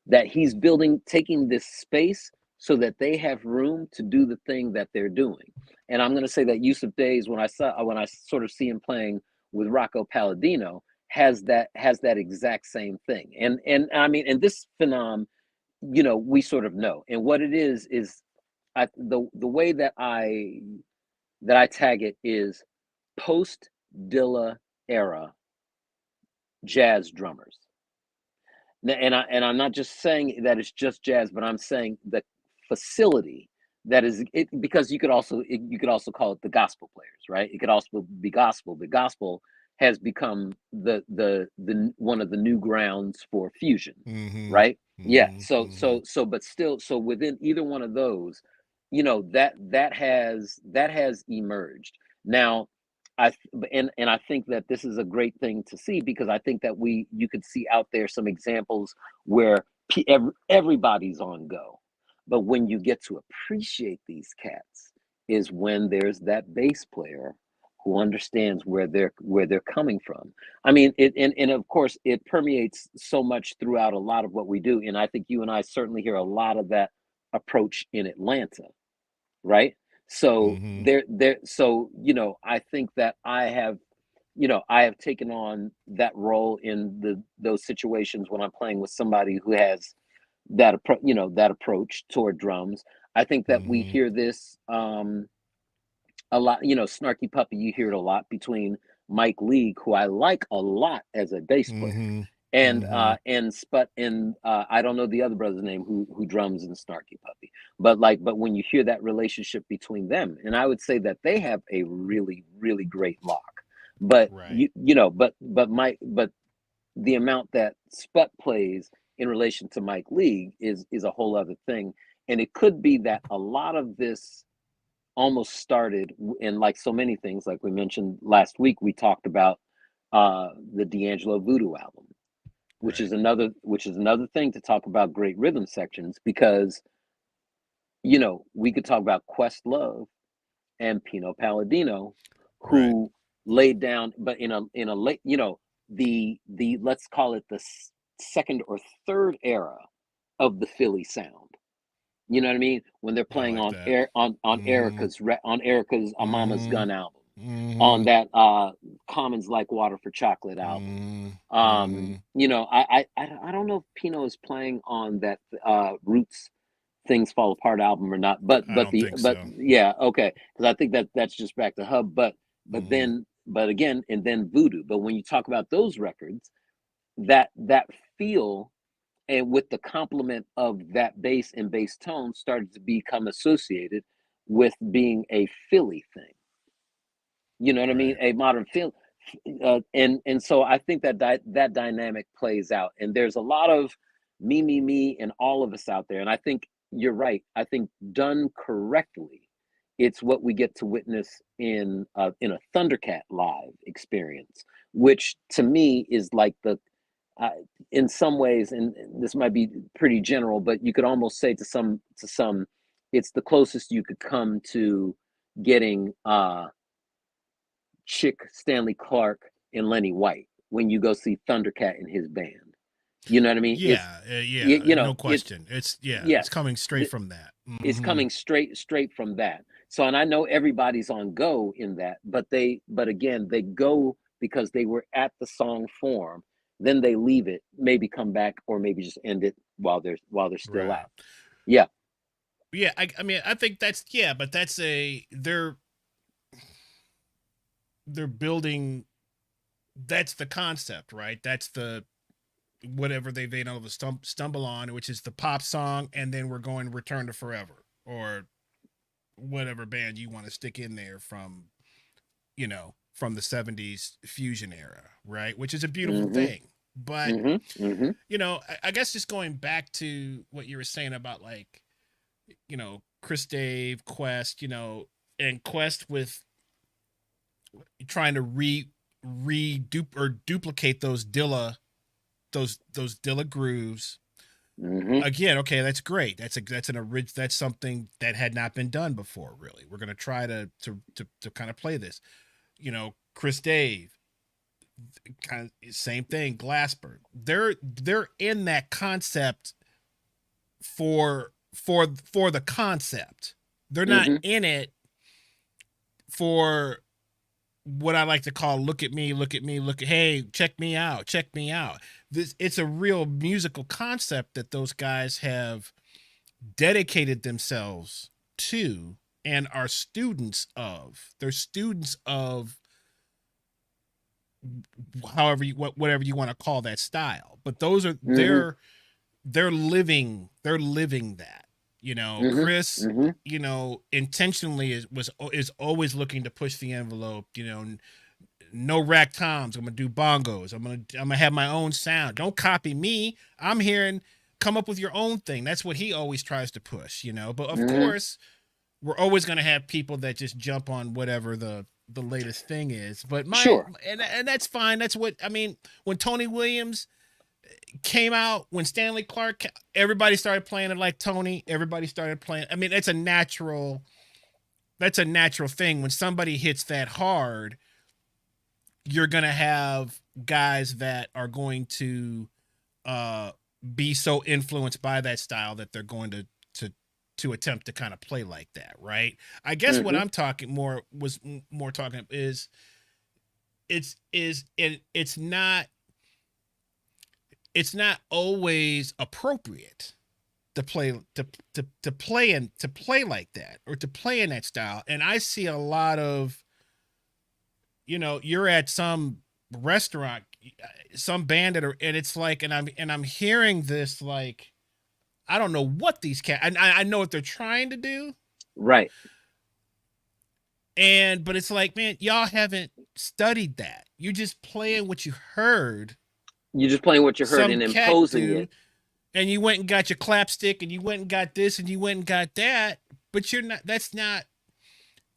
that he's building, taking this space so that they have room to do the thing that they're doing. And I'm going to say that Yusuf Days, when I sort of see him playing with Rocco Palladino, has that exact same thing. And I mean, and this phenom, we sort of know. And what it is the way that I tag it is post Dilla era jazz drummers. And I'm not just saying that it's just jazz, but I'm saying the facility that is it, because you could also call it the gospel players, right? It could also be gospel. The gospel has become the one of the new grounds for fusion, Mm-hmm. right? Yeah. Mm-hmm. So but still, so within either one of those, that has emerged. Now, and I think that this is a great thing to see, because I think that you could see out there some examples where everybody's on go, but when you get to appreciate these cats is when there's that bass player who understands where they're coming from. I mean, and of course it permeates so much throughout a lot of what we do, and I think you and I certainly hear a lot of that approach in Atlanta, right? So Mm-hmm. so I think that I have taken on that role in those situations when I'm playing with somebody who has that approach toward drums. I think that we Mm-hmm. hear this a lot, Snarky Puppy, you hear it a lot between Mike League, who I like a lot as a bass player, Mm-hmm. and Mm-hmm. Sput, and I don't know the other brother's name who drums in Snarky Puppy, but when you hear that relationship between them, and I would say that they have a really really great lock. But Right. but the amount that Sput plays in relation to Mike League is a whole other thing, and it could be that a lot of this almost started in, like so many things, like we mentioned last week, we talked about the D'Angelo Voodoo album, Right. which is another thing to talk about great rhythm sections, because we could talk about Questlove and Pino Palladino, Right. who laid down, but in a late, the let's call it the second or third era of the Philly sound. You know what I mean? When they're I playing like on that. air on Mm-hmm. Erica's A Mama's Mm-hmm. Gun album, on Mm-hmm. that Commons Like Water for Chocolate album. Mm-hmm. Mm-hmm. I don't know if Pino is playing on that Roots Things Fall Apart album or not, I don't think but so. yeah, okay, because I think that that's just back to Hub, Mm-hmm. but again, and then Voodoo. But when you talk about those records, that feel, and with the complement of that bass and bass tone, started to become associated with being a Philly thing. You know what I mean? Right. A modern Philly, and so I think that that dynamic plays out, and there's a lot of me, and all of us out there. And I think you're right. I think done correctly, it's what we get to witness in a Thundercat live experience, which to me is like uh, in some ways, and this might be pretty general, but you could almost say to some, it's the closest you could come to getting Chick Stanley Clark and Lenny White when you go see Thundercat and his band. You know what I mean? Yeah. Yeah. No It's question. It's yeah. It's yes, coming straight th- from that. it's Mm-hmm. coming straight from that. So, and I know everybody's on go in that, but again, they go because they were at the song form. Then they leave it, maybe come back, or maybe just end it while they're still Right. out. Yeah. Yeah. I mean, I think that's yeah, but they're building. That's the concept, right? That's the whatever they've been able to stumble on, which is the pop song, and then we're going Return to Forever or whatever band you want to stick in there from, from the 70s fusion era, right? Which is a beautiful Mm-hmm. thing. But, Mm-hmm. Mm-hmm. I guess just going back to what you were saying about like, Chris Dave, Quest, and Quest with trying to duplicate those Dilla grooves Mm-hmm. again. Okay, that's great. That's something that had not been done before. Really, we're gonna try to kind of play this. Chris Dave, kind of same thing. Glassberg, they're in that concept for the concept. They're not Mm-hmm. in it for what I like to call look at me, look at me, look at hey, check me out, check me out. It's a real musical concept that those guys have dedicated themselves to and are students of. They're students of whatever you want to call that style. But those are Mm-hmm. they're living that. Mm-hmm. Chris, Mm-hmm. intentionally is always looking to push the envelope. No rack toms. I'm gonna do bongos. I'm gonna have my own sound. Don't copy me. I'm hearing come up with your own thing. That's what he always tries to push. But of Mm-hmm. course, we're always gonna have people that just jump on whatever the latest thing is. But Sure. and that's fine. That's what I mean. When Tony Williams came out, when Stanley Clark, everybody started playing it like Tony. Everybody started playing. I mean, that's a natural thing. When somebody hits that hard, you're gonna have guys that are going to uh be so influenced by that style that they're going to to attempt to kind of play like that, right? I guess what Mm-hmm. I'm talking more talking is it's not always appropriate to play to play like that or to play in that style. And I see a lot of, you're at some restaurant, some band and it's like, and I'm hearing this, like, I don't know what these cats. I know what they're trying to do, Right. but it's like, man, y'all haven't studied that. You're just playing what you heard You're just playing what you heard some and cat imposing do, it. and you went and got your clapstick, and you went and got this, and you went and got that. But you're not. That's not.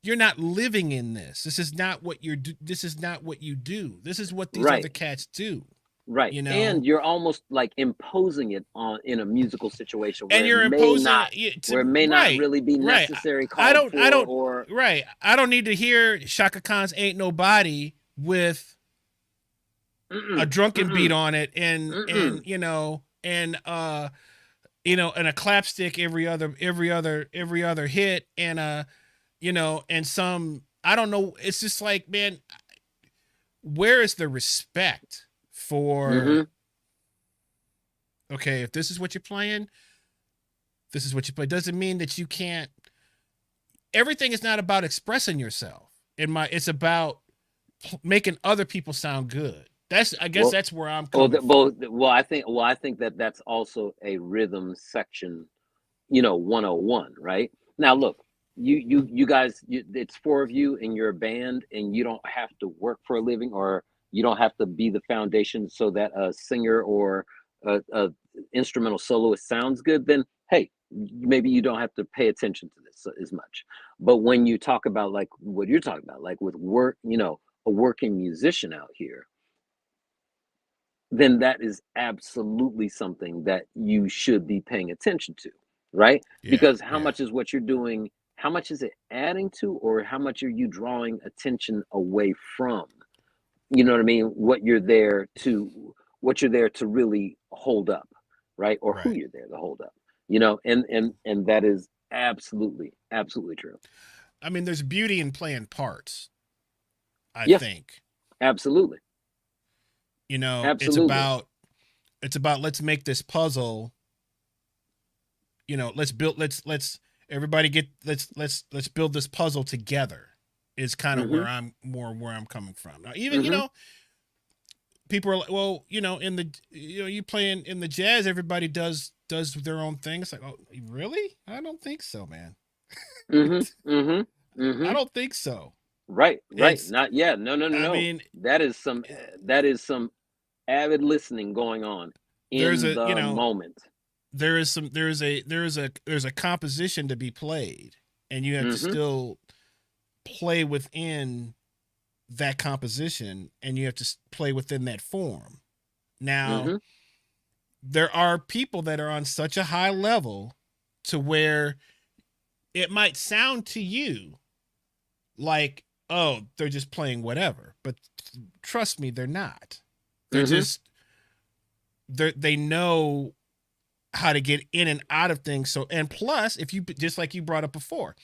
You're not living in this. This is not what you're. This is not what you do. This is what these Right. other cats do. Right. You know. And you're almost like imposing it on in a musical situation And where you're imposing it may not right, really be right. necessary, I called don't, for, I don't, or right. I don't need to hear Shaka Khan's "Ain't Nobody" with a drunken beat on it, and and a clapstick every other hit, and and some, I don't know. It's just like, man, where is the respect for? Okay, if this is what you're playing, this is what you play. Doesn't mean that you can't. Everything is not about expressing yourself. It's about making other people sound good. I guess that's where I'm coming from. well, I think that that's also a rhythm section, 101, right? Now, look, you guys, it's four of you in your band, and you don't have to work for a living, or you don't have to be the foundation so that a singer or a instrumental soloist sounds good. Then, hey, maybe you don't have to pay attention to this as much. But when you talk about like what you're talking about, like with work, a working musician out here, then that is absolutely something that you should be paying attention to, right? Yeah, Because how yeah, much is what you're doing, how much is it adding to, or how much are you drawing attention away from? You know what I mean? What you're there to really hold up, right? Or who right. you're there to hold up, and that is absolutely, absolutely true. I mean, there's beauty in playing parts, I Yeah, think. absolutely, It's absolutely. about let's make this puzzle. Let's everybody get let's build this puzzle together. Is kind of Mm-hmm. where I'm coming from. Now, even Mm-hmm. people are like, well, in the you playing in the jazz, everybody does their own thing. It's like, oh, really? I don't think so, man. Mm-hmm. Mm-hmm. I Mm-hmm. don't think so. Right, right. It's Not yeah. No, no, no, I no. mean, That is some avid listening going on there's in a the moment. there's a composition to be played, and you have to Mm-hmm. still play within that composition, and you have to play within that form. Now, Mm-hmm. there are people that are on such a high level to where it might sound to you like, oh, they're just playing whatever, but trust me, they're not. They're Mm-hmm. just they know how to get in and out of things. So, and plus, if you, just like you brought up before,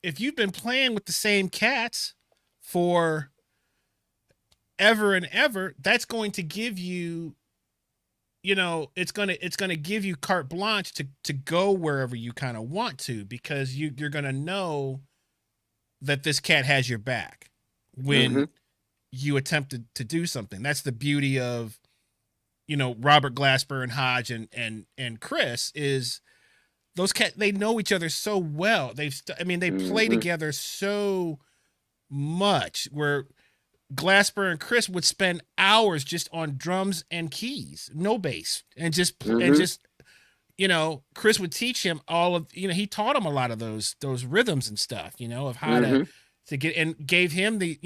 if you've been playing with the same cats for ever and ever, that's going to give you, it's gonna give you carte blanche to go wherever you kind of want to, because you're gonna know that this cat has your back Mm-hmm. when you attempted to do something. That's the beauty of, Robert Glasper and Hodge and Chris, is those cats, they know each other so well. They play Mm-hmm. together so much, where Glasper and Chris would spend hours just on drums and keys, no bass, and Mm-hmm. just Chris would teach him all of, he taught him a lot of those rhythms and stuff, of how Mm-hmm. to get, and gave him the,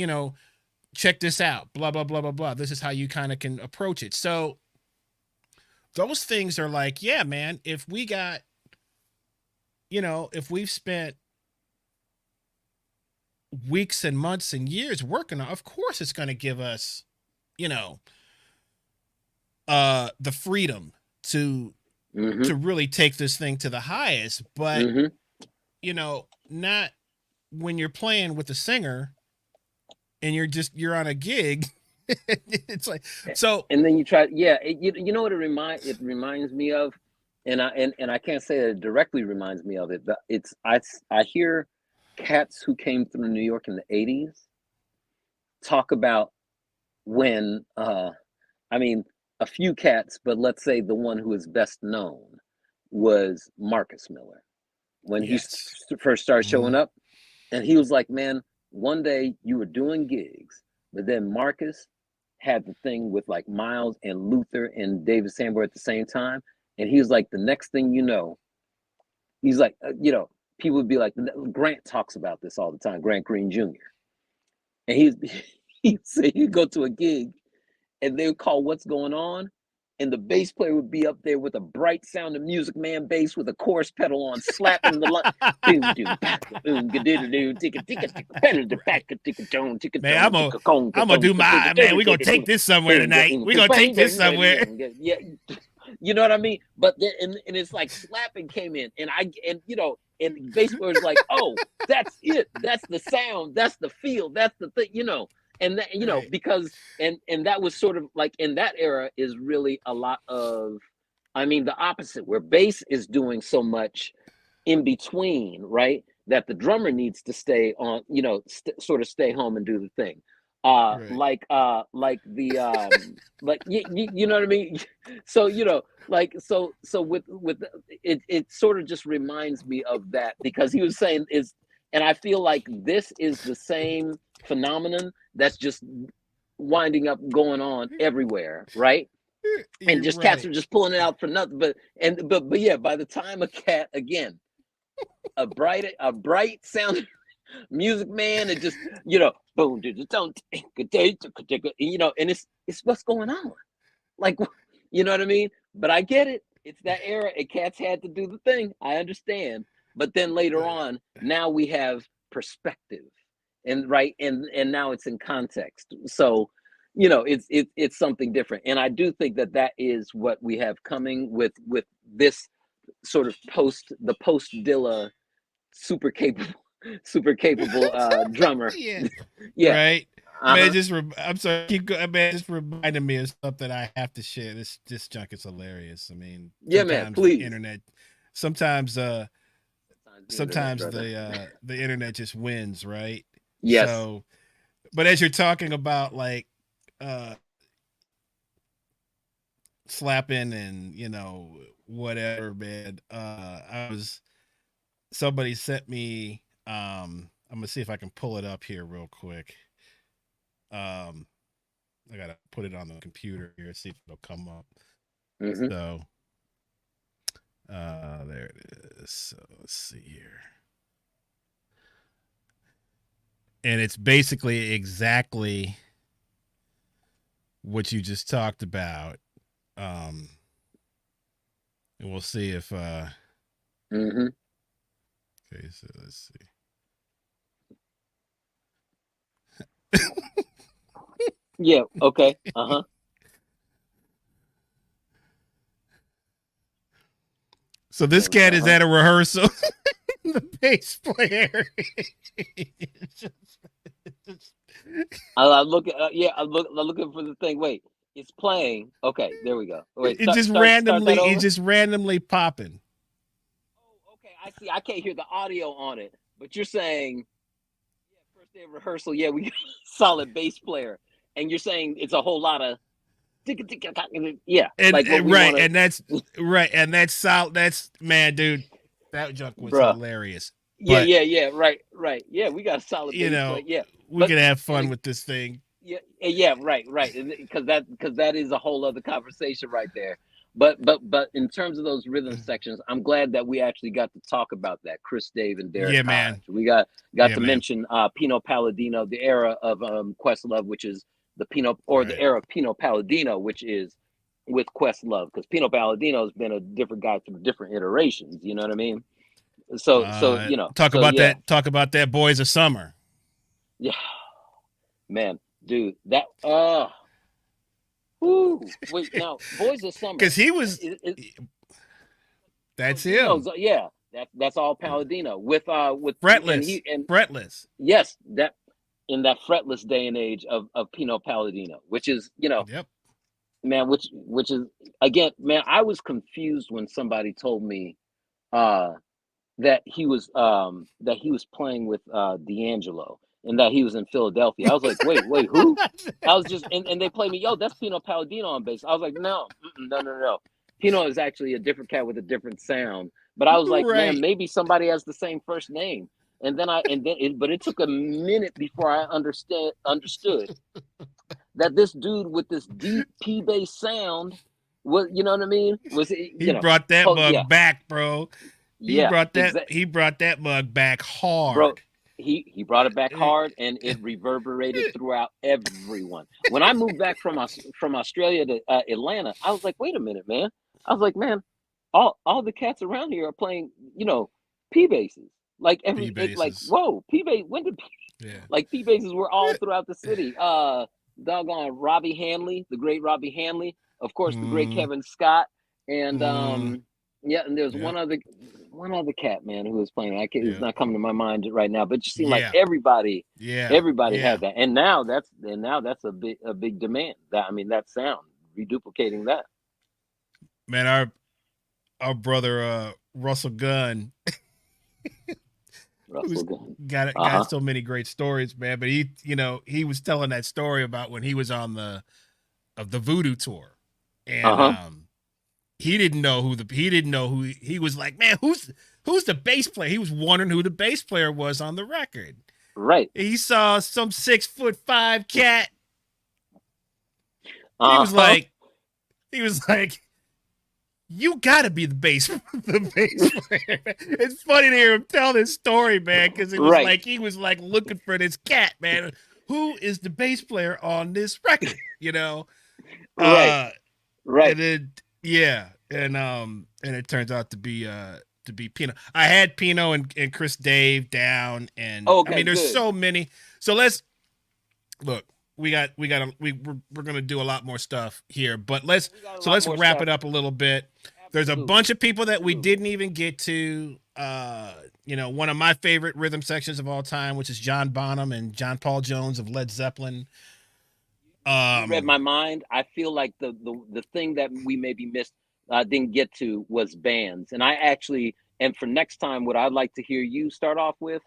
check this out, blah blah blah blah blah. This is how you kind of can approach it. So those things are like, yeah, man, if we got, if we've spent weeks and months and years working on, of course it's going to give us, you know, the freedom to Mm-hmm. really take this thing to the highest. But Mm-hmm. not when you're playing with a singer and you're on a gig. It's like, so. And then you try, yeah. You know what it reminds me of, and I can't say that it directly reminds me of it, but I hear cats who came through New York in the '80s talk about when I mean a few cats, but let's say the one who is best known was Marcus Miller when he Yes. first started showing Mhm. up, and he was like, man, one day you were doing gigs, but then Marcus had the thing with like Miles and Luther and David Sanborn at the same time, and he was like, the next thing you know, he's like, people would be like, Grant talks about this all the time, Grant Green Jr., and he'd say he'd go to a gig and they would call what's going on, and the bass player would be up there with a bright sound of Music Man bass with a chorus pedal on, slapping the line. Man, I'm gonna do my man. We gonna take this somewhere tonight. We gonna take this somewhere. Yeah, you know what I mean. But and it's like slapping came in, and and bass player's like, oh, that's it. That's the sound. That's the feel. That's the thing. And that, Right. because and that was sort of like in that era is really a lot of, I mean, the opposite, where bass is doing so much in between, right, that the drummer needs to stay on, sort of stay home and do the thing, Right. like the like you know what I mean. So so with it sort of just reminds me of that, because he was saying is, and I feel like this is the same phenomenon that's just winding up going on everywhere, right? And You're just cats right. are just pulling it out for nothing. But yeah, by the time a cat, again, a bright sound Music Man, and just boom, don't, and it's what's going on, like, you know what I mean. But I get it. It's that era, and cats had to do the thing. I understand. But then later Right. on, now we have perspective, and right, and now it's in context. So, it's something different, and I do think that is what we have coming with this sort of post Dilla super capable drummer. Yeah. Yeah. Right. Man, Uh-huh. I'm sorry. Keep going. Man, just reminded me of something I have to share. This junk is hilarious. I mean, Yeah, man, please. sometimes Sometimes the internet, sometimes brother. the internet just wins, right? Yes. So, but as you're talking about like uh slapping and whatever, man, I was somebody sent me I'm gonna see if I can pull it up here real quick. um I gotta put it on the computer here, see if it'll come up. Mm-hmm. So there it is. So let's see here. And it's basically exactly what you just talked about. Um and we'll see if Mm-hmm. okay, so let's Yeah. Okay. Uh-huh. So this cat is Uh-huh. at a rehearsal. The bass player. I'm looking. Yeah, I'm looking for the thing. Wait, it's playing. Okay, there we go. Wait, it start just start start that randomly it's over. just randomly popping. Oh, okay. I see. I can't hear the audio on it, but you're saying, yeah, first day of rehearsal. Yeah, we got a solid bass player, and you're saying it's a whole lot of yeah, like what And we right, want and that's to, right, and that's solid. That's man, dude. That junk was bruh. hilarious. Yeah, But yeah, yeah. Right, right. Yeah, we got a solid you bass know, player. Yeah, we but could have and fun with this thing. yeah, yeah, right, right. Because that is a whole other conversation right there. But in terms of those rhythm sections, I'm glad that we actually got to talk about that. Chris Dave and Derek Yeah, Hodge. man. We got Yeah, to man. mention Pino Palladino, the era of Questlove, which is the Right. era of Pino Palladino, which is with Questlove, because Pino Palladino has been a different guy through different iterations. You know what I mean? So Talk so about yeah, that. Talk about that. Boys of Summer. yeah, man, dude, that wait, now, Boys of Summer. Because he was. It, it, That's Dino's, him. yeah. That's all Palladino with and Fretless, he and fretless. yes, that in that fretless day and age of Pino Palladino, which is, Yep. man, which is, again, man, I was confused when somebody told me uh that he was playing with D'Angelo and that he was in Philadelphia. I was like, wait, who? I was just and they played me, yo, that's Pino Palladino on bass. I was like, no, no. Pino is actually a different cat with a different sound. But I was like, man, Right. maybe somebody has the same first name. But it took a minute before I understood that this dude with this deep P bass sound was, you know what I mean? Was He brought that yeah, mug back, bro. He yeah, brought that exactly. he brought that mug back Bro, hard. he brought it back hard, and it reverberated throughout everyone. When I moved back from Australia to Atlanta, I was like, wait a minute, man. I was like, man, all the cats around here are playing, P basses. Like P like, bases. whoa, P bass. When did Yeah. like P basses were all throughout the city? Doggone Robbie Hanley, the great Robbie Hanley, of course, the great Mm, Kevin Scott, and mm, yeah, and there's yeah. one other cat, man, who was playing. I can't, it's Yeah. not coming to my mind right now, but it just seemed like Yeah. Yeah. everybody Yeah. had that, and now that's a big demand. That sound, reduplicating that. Man, our brother Russell Gunn Russell who's Gunn. Uh got huh. so many great stories, man. But he was telling that story about when he was on the Voodoo tour, Uh and huh. he didn't know who he was like, man, who's the bass player? He was wondering who the bass player was on the record. Right. He saw some 6'5" cat. He Uh was huh. like, he was like, you gotta be the bass player. It's funny to hear him tell this story, man, because it was Right. like he was like looking for this cat, man. Who is the bass player on this record? Right. Uh, and Right. then yeah, and it turns out to be Pino. I had Pino and Chris Dave down, and I Okay. mean, there's Good. so many. So let's look. We're gonna do a lot more stuff here, but We got a lot let's more wrap stuff. it up a little bit. There's a Absolutely. bunch of people that we Absolutely. didn't even get to. One of my favorite rhythm sections of all time, which is John Bonham and John Paul Jones of Led Zeppelin. You read Um, my mind. I feel like the thing that we maybe missed, didn't get to, was bands. And I actually, and for next time, what I'd like to hear you start off with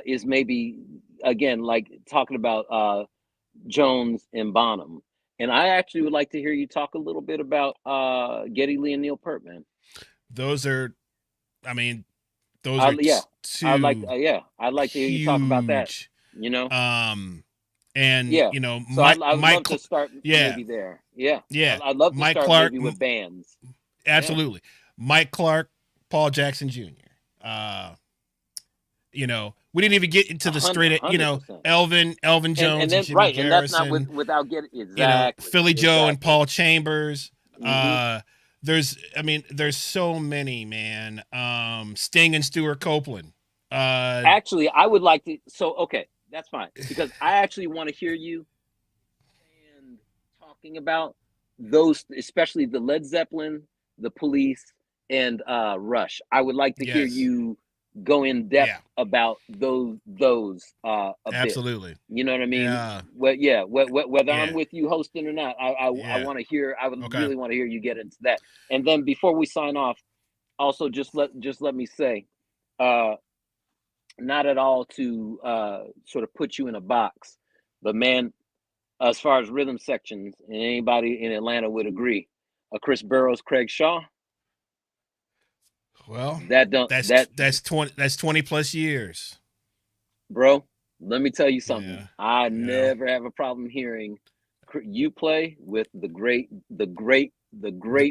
is maybe, again, like talking about Jones and Bonham. And I actually would like to hear you talk a little bit about Geddy Lee and Neil Peart, man. those are, I mean, those are Yeah, two I'd like to hear you talk about that. huge. You know, Um, and yeah. So I would love Mike, to start yeah, maybe there. Yeah, yeah, I'd love to Mike start Clark, maybe with bands. Yeah, absolutely, Mike Clark, Paul Jackson Jr. We didn't even get into a the hundred, straight, 100%. Elvin And Jones and then Jimmy right, and that's not Garrison, without getting exactly, Philly Joe and exactly. Paul Chambers. Hmm. There's so many, man. Sting and Stuart Copeland. Uh, Actually, I would like to. So okay, that's fine, because I actually want to hear you and talking about those, especially the Led Zeppelin, the Police, and Rush. I would like to hear yes, you go in depth yeah, about those a bit. absolutely, You know what I mean? yeah, Well, yeah. Whether I'm yeah, with you hosting or not, I yeah. want to hear. I would Okay, really want to hear you get into that. And then before we sign off, also just let me say, uh, not at all to sort of put you in a box, but man, as far as rhythm sections, and anybody in Atlanta would agree, Chris Burroughs, Craig Shaw, well, that don't that that's 20 plus years. bro. Let me tell you something. Yeah, I yeah. never have a problem hearing you play with the great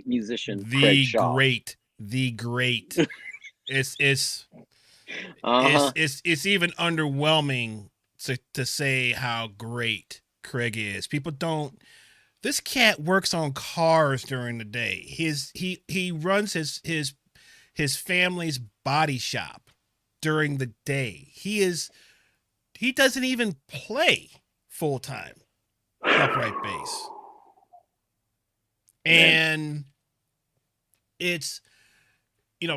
musician Craig The Shaw. great, the great. It's it's Uh huh. it's even underwhelming to say how great Craig is. People don't. This cat works on cars during the day. He runs his family's body shop during the day. He doesn't even play full time upright bass, Man, and it's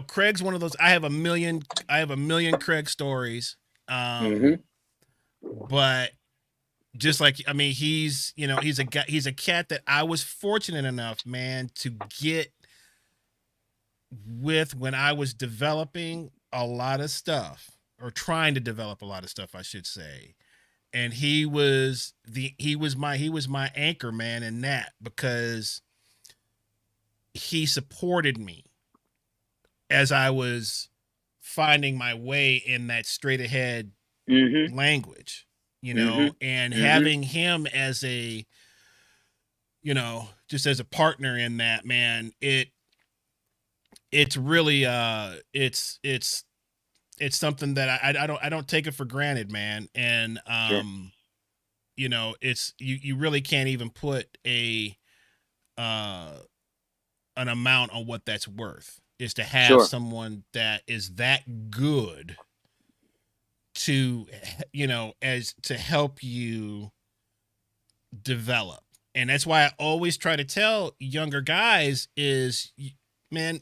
Craig's one of those. I have a million Craig stories. Mm-hmm. But just like, I mean, he's a cat that I was fortunate enough, man, to get with when I was developing a lot of stuff, or trying to develop a lot of stuff, I should say. And he was my anchor man in that, because he supported me as I was finding my way in that straight ahead Mm-hmm. language, Mm-hmm. and Mm-hmm. having him as just as a partner in that, man, it's really it's something that I don't take it for granted, man. And Sure. it's you really can't even put a uh an amount on what that's worth, is to have Sure. someone that is that good to as to help you develop. And that's why I always try to tell younger guys is, man,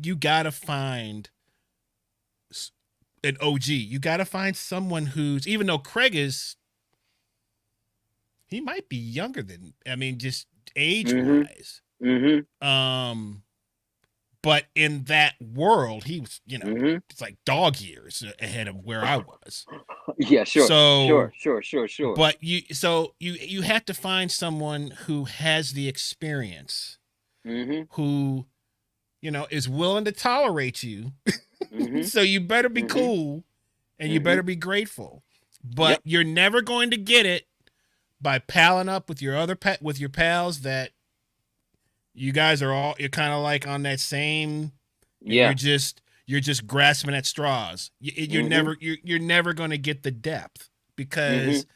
you got to find an OG. You got to find someone who's, even though Craig is, he might be younger than, I mean, just age Mm-hmm. wise. Mm-hmm. But in that world, he was, Mm-hmm. it's like dog years ahead of where I was. Yeah, sure. So, Sure. Sure. Sure. Sure. but you have to find someone who has the experience, Mm-hmm. who, is willing to tolerate you. Mm-hmm. So you better be Mm-hmm. cool, and you Mm-hmm. better be grateful. But Yep. you're never going to get it by palling up with with your pals that you guys you're kind of like on that same, Yeah. you're just grasping at straws. Mm-hmm. You're never going to get the depth, Mm-hmm. because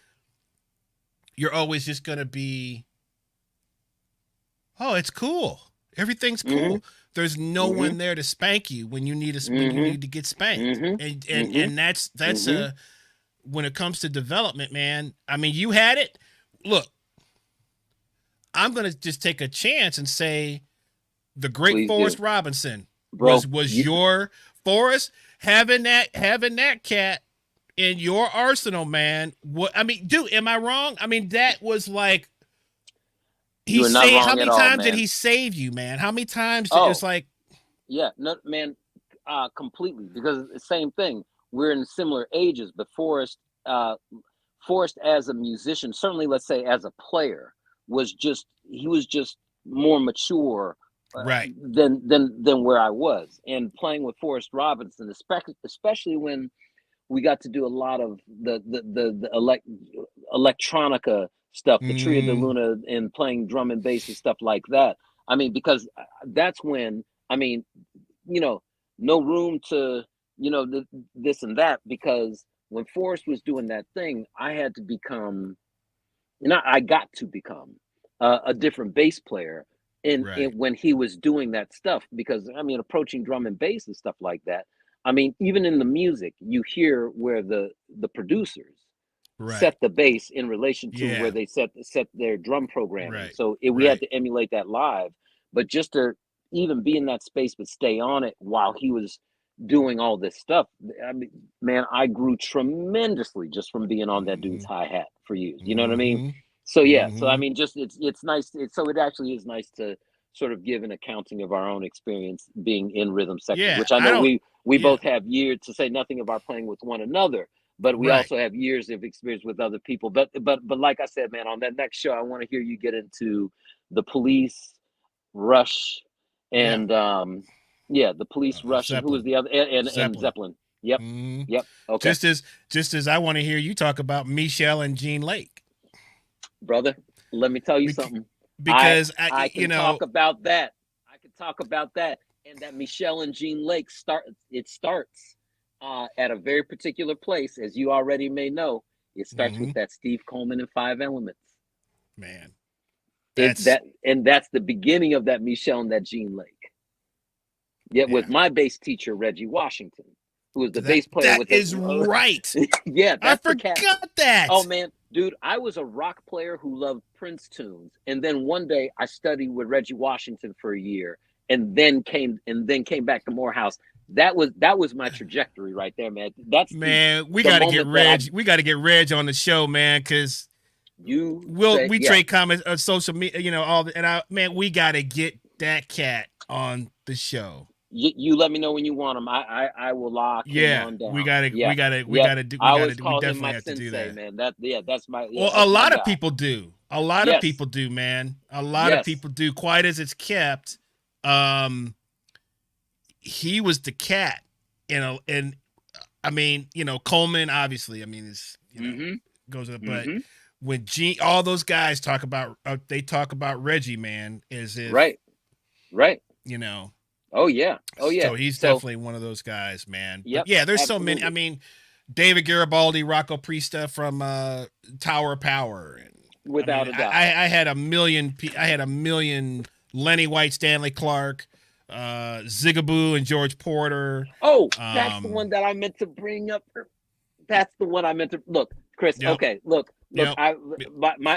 you're always just going to be, oh, it's cool. Everything's Mm-hmm. cool. There's no Mm-hmm. one there to spank you when you need Mm-hmm. to get spanked. Mm-hmm. And Mm-hmm. that's Mm-hmm. a when it comes to development, man. I mean, you had it. Look, I'm going to just take a chance and say the great Please Forrest do, Robinson bro. was your Forrest, having that cat in your arsenal, man. What, I mean, dude, am I wrong? I mean, that was like, You are not how wrong at many all, times did man. he save you, man? How many times it's Oh, like, yeah, no, man, completely. Because it's the same thing. We're in similar ages, but uh, Forrest as a musician, certainly, let's say as a player, he was just more mature right. than where I was. And playing with Forrest Robinson, especially when we got to do a lot of the electronica stuff, the Tria de Mm, Luna, and playing drum and bass and stuff like that. I mean, because that's when, I mean, you know, no room to, this and that, because when Forrest was doing that thing, I had to become, not I got to become a different bass player in right. when he was doing that stuff, because I mean, approaching drum and bass and stuff like that, I mean, even in the music you hear where the producers Right. set the bass in relation to where Yeah. they set their drum programming, Right. so we had Right. to emulate that live. But just to even be in that space but stay on it while he was doing all this stuff, I mean, man, I grew tremendously just from being on that dude's Mm-hmm. hi-hat for years, you know what I mean? Mm-hmm. So yeah, so I Mm-hmm. mean, just it's nice. So it actually is nice to sort of give an accounting of our own experience being in rhythm sections, Yeah. which I I know don't. we Yeah. both have years, to say nothing of our playing with one another, but we Right. also have years of experience with other people. But like I said, man, on that next show, I want to hear you get into the Police, Rush, Yeah. and yeah, the Police, Rush, and who was Zeppelin. the other, and Zeppelin. Zeppelin. Yep, Mm. yep. Okay, Just as I want to hear you talk about Michelle and Gene Lake. brother, let me tell you Bec- something. I because I, I can talk about that. I can talk about that. And that Michelle and Gene Lake starts at a very particular place, as you already may know. It starts with mhm, that Steve Coleman and Five Elements. man, It that's, that and that's the beginning of that Michelle and that Gene Lake. Yet with yeah, my bass teacher Reggie Washington, who was the that bass player that with us. is right. Yeah, I that's the cat. forgot Oh that. man, dude, I was a rock player who loved Prince tunes, and then one day I studied with Reggie Washington for a year, and then came back to Morehouse. That was my trajectory right there, man. That's Man, we the got to get moment that I Reg. We got to get Reg on the show, man, because you say we yeah. trade comments on social media, all the, and man, we got to get that cat on the show. You let me know when you want him. I will lock him Yeah, on we down. gotta, Yeah, we yep. gotta do, I always we call him definitely my have to do sensei, that. man. That yeah, Well, a that's my lot of guy. people do. A lot of Yes, people do, man. A lot of yes, people do. Quiet as it's kept. Um, he was the cat, and I mean, Coleman, obviously, I mean, it's mm-hmm, goes up, but mm-hmm. when all those guys talk about, they talk about Reggie, man, as if Right, right. you know. Oh yeah, oh yeah. So he's So definitely one of those guys, man. But yep, yeah, there's so many. I absolutely. mean, David Garibaldi, Rocco Priesta from Tower of Power. And I Without mean, a doubt. I had a million. I had a million. Lenny White, Stanley Clark, Zigaboo, and George Porter. Oh, that's the Um, one that I meant to bring up. That's the one I meant to look, Chris. yep, Okay, look. yep, I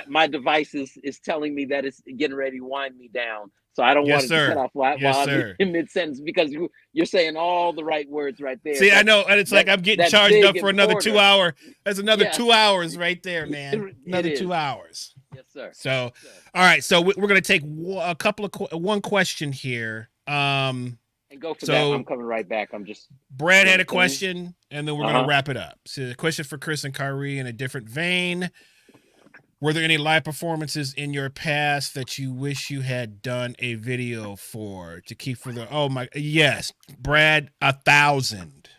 my device is telling me that it's getting ready to wind me down, so I don't yes, want it to cut sir, off while yes, I'm sir. in mid sentence because you're saying all the right words right there. See, I know, and it's like I'm getting That charged Zig up for and another Porter. 2 hour. That's another Yes, 2 hours right there, man. it Another is. 2 hours. Yes, sir. So, Yes, sir. all right. So we're gonna take a couple of one question here. And go for that. I'm So coming right back. I'm just Brad doing had the a thing. question, and then we're gonna Uh-huh. wrap it up. So the question for Chris and Kyrie in a different vein: were there any live performances in your past that you wish you had done a video for to keep for the? Oh my, yes, Brad, 1,000.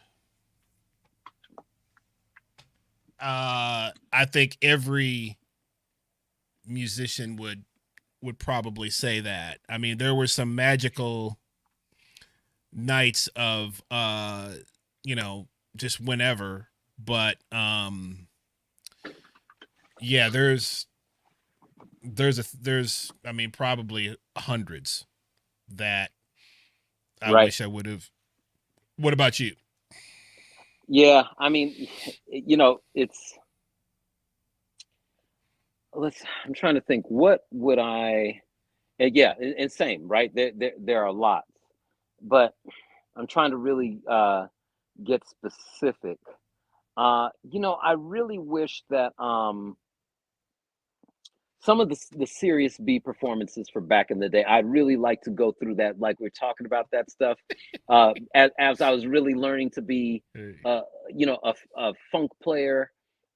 I think every musician would probably say that. I mean, there were some magical nights of just whenever, but yeah, there's I mean probably hundreds that I Right. wish I would have. What about you? Yeah. I mean, it's let's. I'm trying to think. What would I? Yeah, and same, right? There are lots, but I'm trying to really get specific. I really wish that some of the serious B performances for back in the day, I'd really like to go through that, like we're talking about that stuff. As I was really learning to be, Hey. uh, a funk player,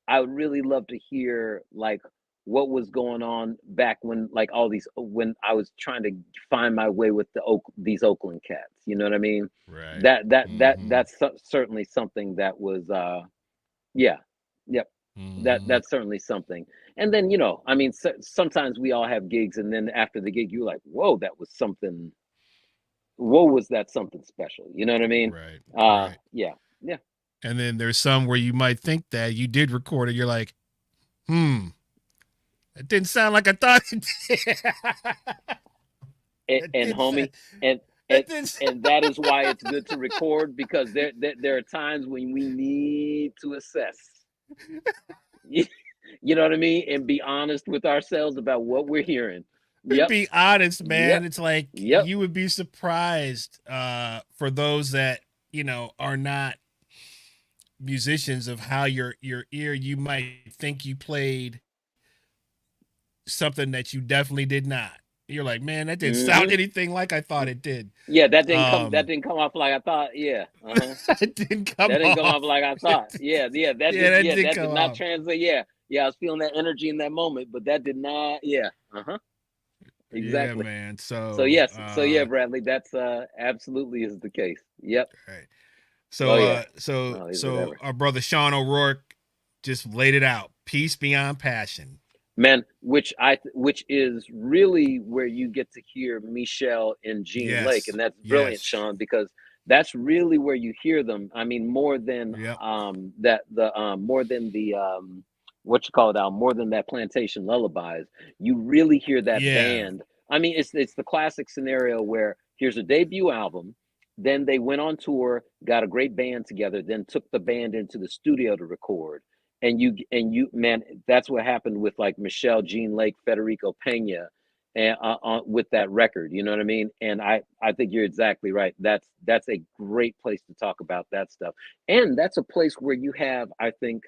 I would really love to hear like what was going on back when like all these when I was trying to find my way with these Oakland cats. You know what I mean? Right. That's certainly something that was yeah, yep. Mm-hmm. That's certainly something. And then I mean, sometimes we all have gigs, and then after the gig, you're like, "Whoa, that was something. Whoa, was that something special?" You know what I mean? Right. Right. Yeah, yeah. And then there's some where you might think that you did record it. You're like, it didn't sound like I thought it did. And, It and didn't sound. homie, and and It didn't. and that is why it's good to record because there are times when we need to assess. You know what I mean, and be honest with ourselves about what we're hearing. To Yep, be honest, man, yep, it's like yep. you would be surprised for those that are not musicians of how your ear you might think you played something that you definitely did not. You're like, man, that didn't sound Hmm. anything like I thought it did. Yeah, that didn't come. That Um, didn't come off like I thought. Yeah, uh-huh. it didn't come That didn't come off off. like I thought. Yeah, yeah. That Yeah, did. that Yeah, did that come did not off. translate. Yeah, yeah. I was feeling that energy in that moment, but that did not. Yeah, uh-huh. Yeah, Exactly. man. So So, yes. So yeah, Bradley. That's absolutely is the case. Yep. right. Oh So, yeah. so, Oh, is it so ever? our brother Sean O'Rourke just laid it out. Peace beyond passion. Man, which is really where you get to hear Michelle and Gene Lake, Yes. and that's brilliant, Yes. Sean, because that's really where you hear them. I mean, more than Yep. that the more than the what you call it out, more than that plantation lullabies, you really hear that Yeah. band. I mean, it's the classic scenario where here's a debut album, then they went on tour, got a great band together, then took the band into the studio to record and you man, that's what happened with like Michelle, Jean Lake, Federico Pena, and with that record, you know what I mean? And I think you're exactly right. That's a great place to talk about that stuff. And that's a place where you have, I think,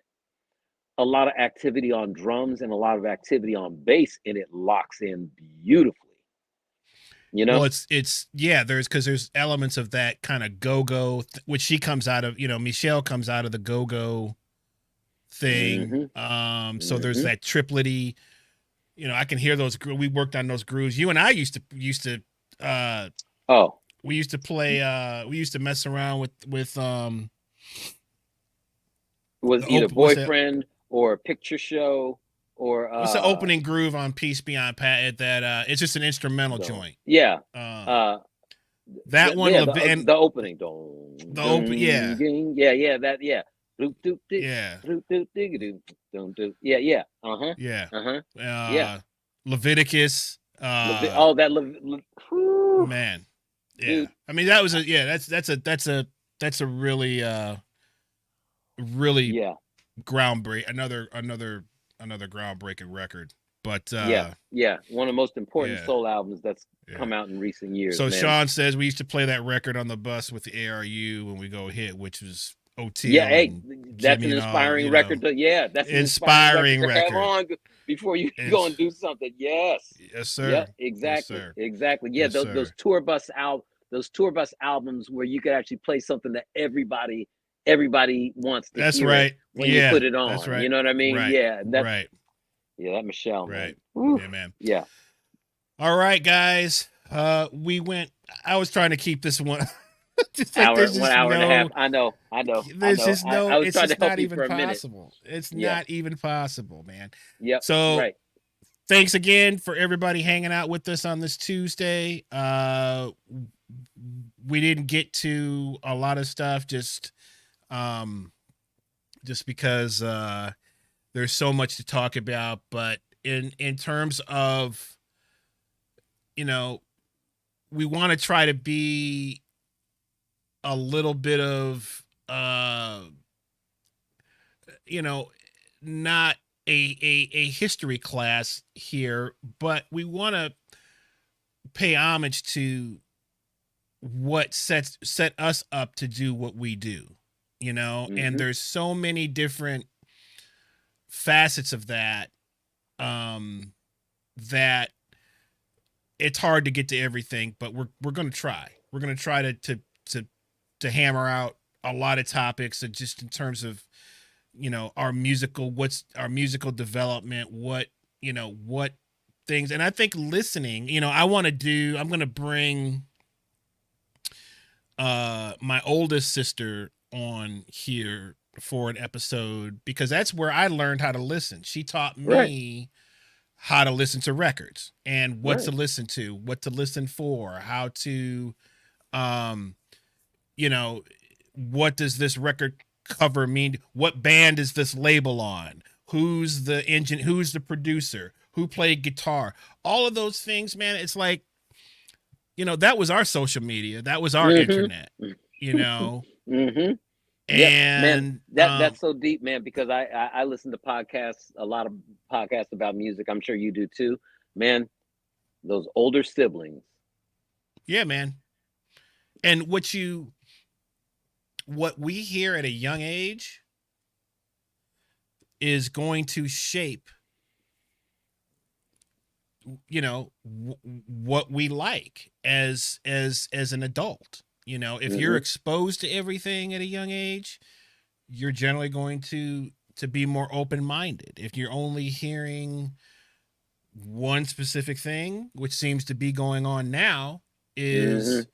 a lot of activity on drums and a lot of activity on bass, and it locks in beautifully, you Well, know? it's yeah, there's elements of that kind of go-go, which she comes out of, Michelle comes out of the go-go thing. Hmm. So there's Hmm. that triplety, I can hear those we worked on those grooves. You and I used to uh Oh, we used to play we used to mess around with was the either open what's that Boyfriend or Picture Show or what's the opening groove on Peace Beyond Pat that it's just an instrumental the joint. yeah, Um uh that one yeah, and the opening. Dong, the open ding, yeah. ding. Yeah, yeah, that yeah. Doop, doop, dick, Yeah. doop, doop, dig, doop, don't do. Yeah, yeah. Uh-huh. Yeah. Uh-huh. Yeah. Uh Leviticus. Oh, that whew, Man. Yeah. dude. I mean that was a yeah, that's a really Yeah. groundbreak another groundbreaking record. But Yeah. Yeah. One of the most important yeah. soul albums that's Yeah. come out in recent years, So man. Sean says we used to play that record on the bus with the ARU when we go hit, which was Yeah, OTL hey, and that's Jimmy an and all, inspiring record to yeah, that's an inspiring record inspiring to have record. on before you And go and do something. Yes. yes, Yeah, sir. Yes, exactly. sir. Exactly. Yeah, Yes, sir. those tour bus albums where you could actually play something that everybody wants to That's hear it right. when you Yeah, put it that's on. right. You know what I mean? Right. Yeah, Right. that Michelle, man. Right. Whew. Yeah, man. Yeah. All right, guys. I was trying to keep this one just like Hour, 1 hour and a half. I know. there's just no I was it's trying to just help not you even for a minute. possible. It's Yeah. not even possible, man. Yep. So Right. thanks again for everybody hanging out with us on this Tuesday. We didn't get to a lot of stuff um just because there's so much to talk about, but in terms of, we want to try to be a little bit of you know not a history class here, but we want to pay homage to what set us up to do what we do, and Hmm. there's so many different facets of that, that it's hard to get to everything, but we're going to try. We're going to try to hammer out a lot of topics, and just in terms of, what's our musical development, what things. And I think listening, I'm going to bring my oldest sister on here for an episode, because that's where I learned how to listen. She taught Right. me how to listen to records and what to Right. listen to, what to listen for, how to, um, you know, what does this record cover mean? What band is this label on? Who's the engine? Who's the producer? Who played guitar? All of those things, man. It's like, that was our social media. That was our Hmm. internet, you know, Hmm. Yep, man. and That's so deep, man. Because I listen to podcasts, a lot of podcasts about music. I'm sure you do too, man. Those older siblings. yeah, man. And what we hear at a young age is going to shape, what we like as an adult. If you're Hmm. exposed to everything at a young age, you're generally going to be more open-minded. If you're only hearing one specific thing, which seems to be going on now, Hmm. is,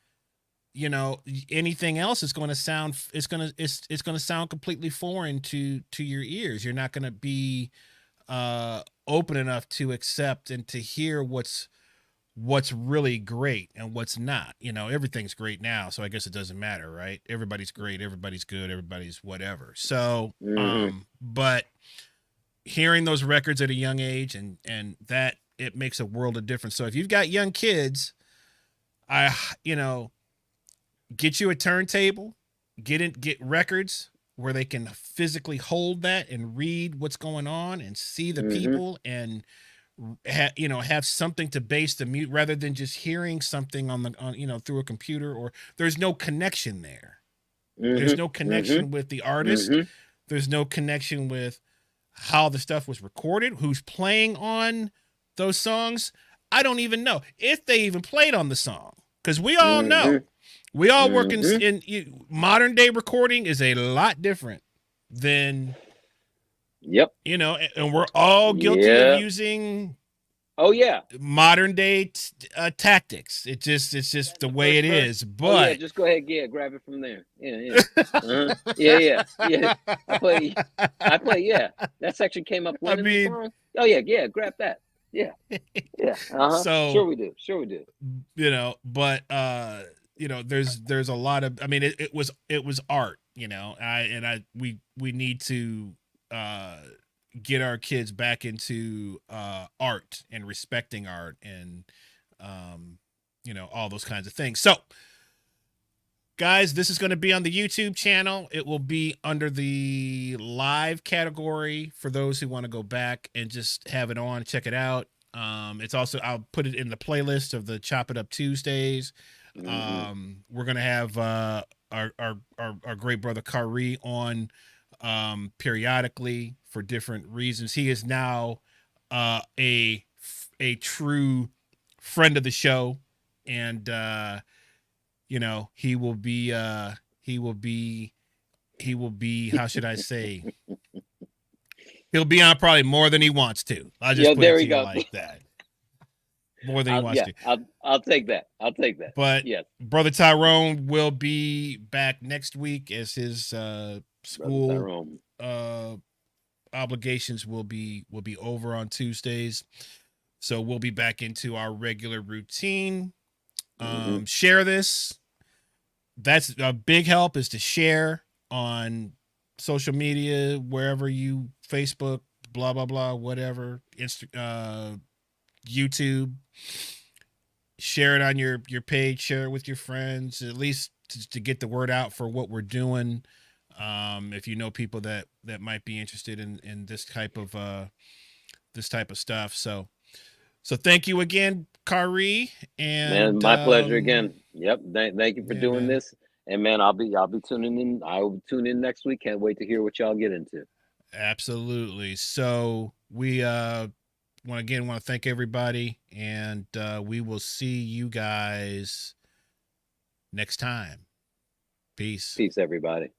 anything else is going to sound it's going to sound completely foreign to your ears. You're not going to be open enough to accept and to hear what's really great and what's not. Everything's great now, so I guess it doesn't matter, right? Everybody's great, everybody's good, everybody's whatever. So Hmm. but hearing those records at a young age, and that, it makes a world of difference. So if you've got young kids, I get you a turntable, get records where they can physically hold that and read what's going on and see the Hmm. people, and have something to base the mute rather than just hearing something through a computer, or there's no connection there. There's no connection with the artist. There's no connection with how the stuff was recorded, who's playing on those songs. I don't even know if they even played on the song, because we all know, we all work in modern day recording is a lot different than, and we're all guilty of using modern day tactics. It's just the way it is. But just go ahead, grab it from there. Yeah. I play. That section came up when in the song. Oh yeah, grab that. Yeah. So sure we do. But there's a lot of, it was art, we need to get our kids back into art and respecting art and all those kinds of things. So guys, this is going to be on the YouTube channel. It will be under the live category for those who want to go back and just have it on, check it out. It's also, I'll put it in the playlist of the Chop It Up Tuesdays. We're going to have our great brother Khari on periodically for different reasons. He is now a true friend of the show, and he will be how should I say, he'll be on probably more than he wants to. I'll just put it to you like that. More than he wants to. I'll take that. But yes, Brother Tyrone will be back next week as his school obligations will be over on Tuesdays. So we'll be back into our regular routine. Share this. That's a big help, is to share on social media, wherever you, Facebook, blah, blah, blah, whatever, YouTube. Share it on your page, share it with your friends, at least to get the word out for what we're doing. If you know people that might be interested in this type of stuff. So thank you again, Khari. And man, my pleasure again. Yep. Thank you for doing this. And man, I'll be tuning in. I will tune in next week. Can't wait to hear what y'all get into. Absolutely. So we want to thank everybody, and we will see you guys next time. Peace. Peace, everybody.